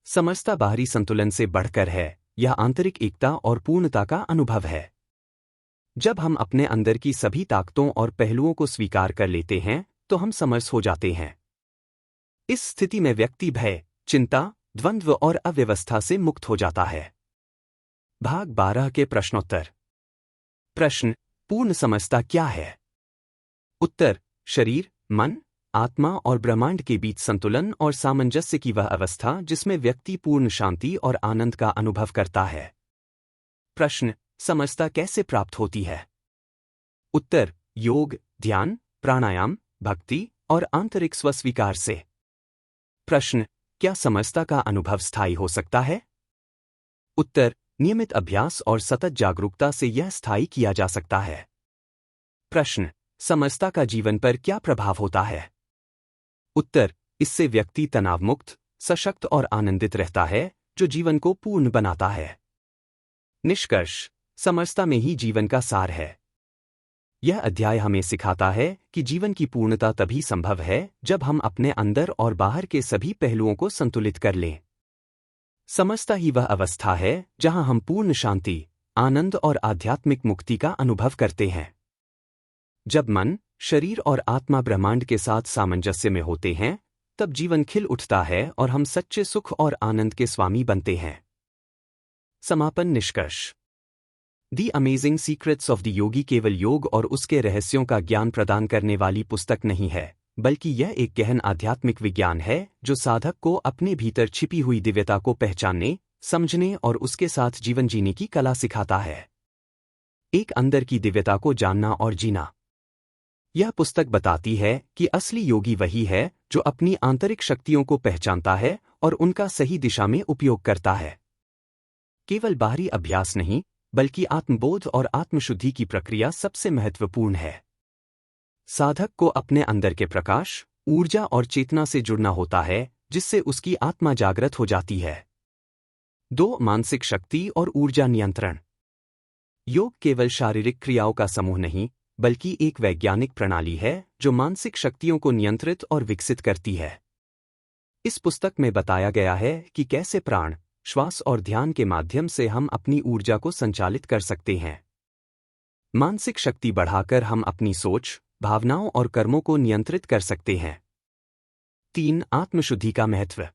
समरसता बाहरी संतुलन से बढ़कर है, यह आंतरिक एकता और पूर्णता का अनुभव है। जब हम अपने अंदर की सभी ताकतों और पहलुओं को स्वीकार कर लेते हैं, तो हम समरस हो जाते हैं। इस स्थिति में व्यक्ति भय, चिंता, द्वंद्व और अव्यवस्था से मुक्त हो जाता है। भाग 12 के प्रश्नोत्तर। प्रश्न: पूर्ण समरसता क्या है? उत्तर: शरीर, मन, आत्मा और ब्रह्मांड के बीच संतुलन और सामंजस्य की वह अवस्था जिसमें व्यक्ति पूर्ण शांति और आनंद का अनुभव करता है। प्रश्न: समरसता कैसे प्राप्त होती है? उत्तर: योग, ध्यान, प्राणायाम, भक्ति और आंतरिक स्वस्वीकार से। प्रश्न: क्या समरसता का अनुभव स्थायी हो सकता है? उत्तर: नियमित अभ्यास और सतत जागरूकता से यह स्थायी किया जा सकता है। प्रश्न: समरसता का जीवन पर क्या प्रभाव होता है? उत्तर: इससे व्यक्ति तनावमुक्त, सशक्त और आनंदित रहता है, जो जीवन को पूर्ण बनाता है। निष्कर्ष: समरसता में ही जीवन का सार है। यह अध्याय हमें सिखाता है कि जीवन की पूर्णता तभी संभव है जब हम अपने अंदर और बाहर के सभी पहलुओं को संतुलित कर लें। समरसता ही वह अवस्था है जहां हम पूर्ण शांति, आनंद और आध्यात्मिक मुक्ति का अनुभव करते हैं। जब मन, शरीर और आत्मा ब्रह्मांड के साथ सामंजस्य में होते हैं, तब जीवन खिल उठता है और हम सच्चे सुख और आनंद के स्वामी बनते हैं। समापन निष्कर्ष: the amazing secrets of the Yogi केवल योग और उसके रहस्यों का ज्ञान प्रदान करने वाली पुस्तक नहीं है, बल्कि यह एक गहन आध्यात्मिक विज्ञान है जो साधक को अपने भीतर छिपी हुई दिव्यता को पहचानने, समझने और उसके साथ जीवन जीने की कला सिखाता है। एक अंदर की दिव्यता को जानना और जीना। यह पुस्तक बताती है कि असली योगी वही है जो अपनी आंतरिक शक्तियों को पहचानता है और उनका सही दिशा में उपयोग करता है। केवल बाहरी अभ्यास नहीं, बल्कि आत्मबोध और आत्मशुद्धि की प्रक्रिया सबसे महत्वपूर्ण है। साधक को अपने अंदर के प्रकाश, ऊर्जा और चेतना से जुड़ना होता है, जिससे उसकी आत्मा जागृत हो जाती है। 2. मानसिक शक्ति और ऊर्जा नियंत्रण। योग केवल शारीरिक क्रियाओं का समूह नहीं, बल्कि एक वैज्ञानिक प्रणाली है जो मानसिक शक्तियों को नियंत्रित और विकसित करती है। इस पुस्तक में बताया गया है कि कैसे प्राण, श्वास और ध्यान के माध्यम से हम अपनी ऊर्जा को संचालित कर सकते हैं। मानसिक शक्ति बढ़ाकर हम अपनी सोच, भावनाओं और कर्मों को नियंत्रित कर सकते हैं। 3. आत्मशुद्धि का महत्व।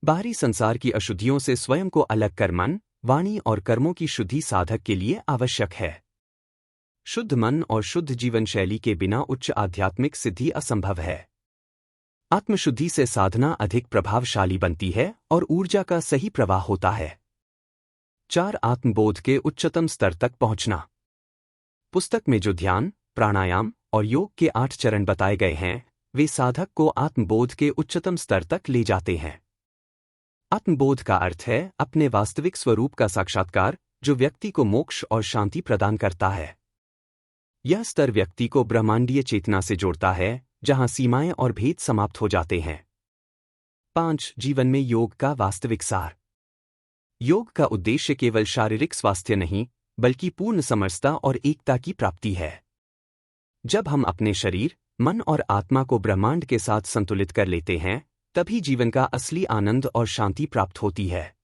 बाहरी संसार की अशुद्धियों से स्वयं को अलग कर मन, वाणी और कर्मों की शुद्धि साधक के लिए आवश्यक है। शुद्ध मन और शुद्ध जीवन शैली के बिना उच्च आध्यात्मिक सिद्धि असंभव है। आत्मशुद्धि से साधना अधिक प्रभावशाली बनती है और ऊर्जा का सही प्रवाह होता है। 4. आत्मबोध के उच्चतम स्तर तक पहुंचना। पुस्तक में जो ध्यान, प्राणायाम और योग के 8 चरण बताए गए हैं, वे साधक को आत्मबोध के उच्चतम स्तर तक ले जाते हैं। आत्मबोध का अर्थ है अपने वास्तविक स्वरूप का साक्षात्कार, जो व्यक्ति को मोक्ष और शांति प्रदान करता है। यह स्तर व्यक्ति को ब्रह्मांडीय चेतना से जोड़ता है, जहां सीमाएं और भेद समाप्त हो जाते हैं। 5. जीवन में योग का वास्तविक सार। योग का उद्देश्य केवल शारीरिक स्वास्थ्य नहीं, बल्कि पूर्ण समरसता और एकता की प्राप्ति है। जब हम अपने शरीर, मन और आत्मा को ब्रह्मांड के साथ संतुलित कर लेते हैं, तभी जीवन का असली आनंद और शांति प्राप्त होती है।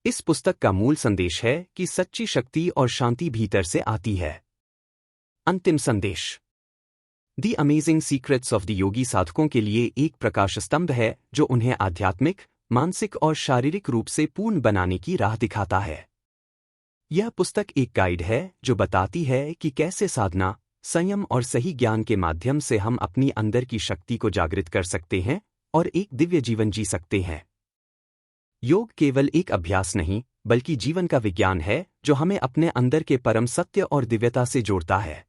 इस पुस्तक का मूल संदेश है कि सच्ची शक्ति और शांति भीतर से आती है। अंतिम संदेश: the amazing secrets of the Yogi साधकों के लिए एक प्रकाश स्तंभ है जो उन्हें आध्यात्मिक, मानसिक और शारीरिक रूप से पूर्ण बनाने की राह दिखाता है। यह पुस्तक एक गाइड है जो बताती है कि कैसे साधना, संयम और सही ज्ञान के माध्यम से हम अपनी अंदर की शक्ति को जागृत कर सकते हैं और एक दिव्य जीवन जी सकते हैं। योग केवल एक अभ्यास नहीं, बल्कि जीवन का विज्ञान है जो हमें अपने अंदर के परम सत्य और दिव्यता से जोड़ता है।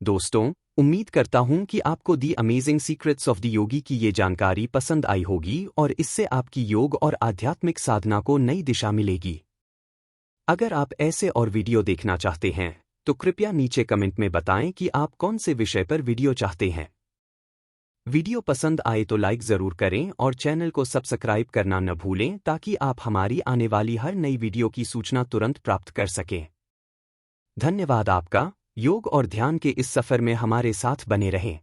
दोस्तों, उम्मीद करता हूं कि आपको the amazing secrets of the Yogi की ये जानकारी पसंद आई होगी और इससे आपकी योग और आध्यात्मिक साधना को नई दिशा मिलेगी। अगर आप ऐसे और वीडियो देखना चाहते हैं तो कृपया नीचे कमेंट में बताएं कि आप कौन से विषय पर वीडियो चाहते हैं। वीडियो पसंद आए तो लाइक ज़रूर करें और चैनल को सब्सक्राइब करना न भूलें ताकि आप हमारी आने वाली हर नई वीडियो की सूचना तुरंत प्राप्त कर सकें। धन्यवाद आपका। योग और ध्यान के इस सफ़र में हमारे साथ बने रहें।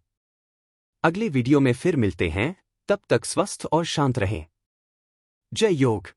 अगले वीडियो में फिर मिलते हैं, तब तक स्वस्थ और शांत रहें। जय योग।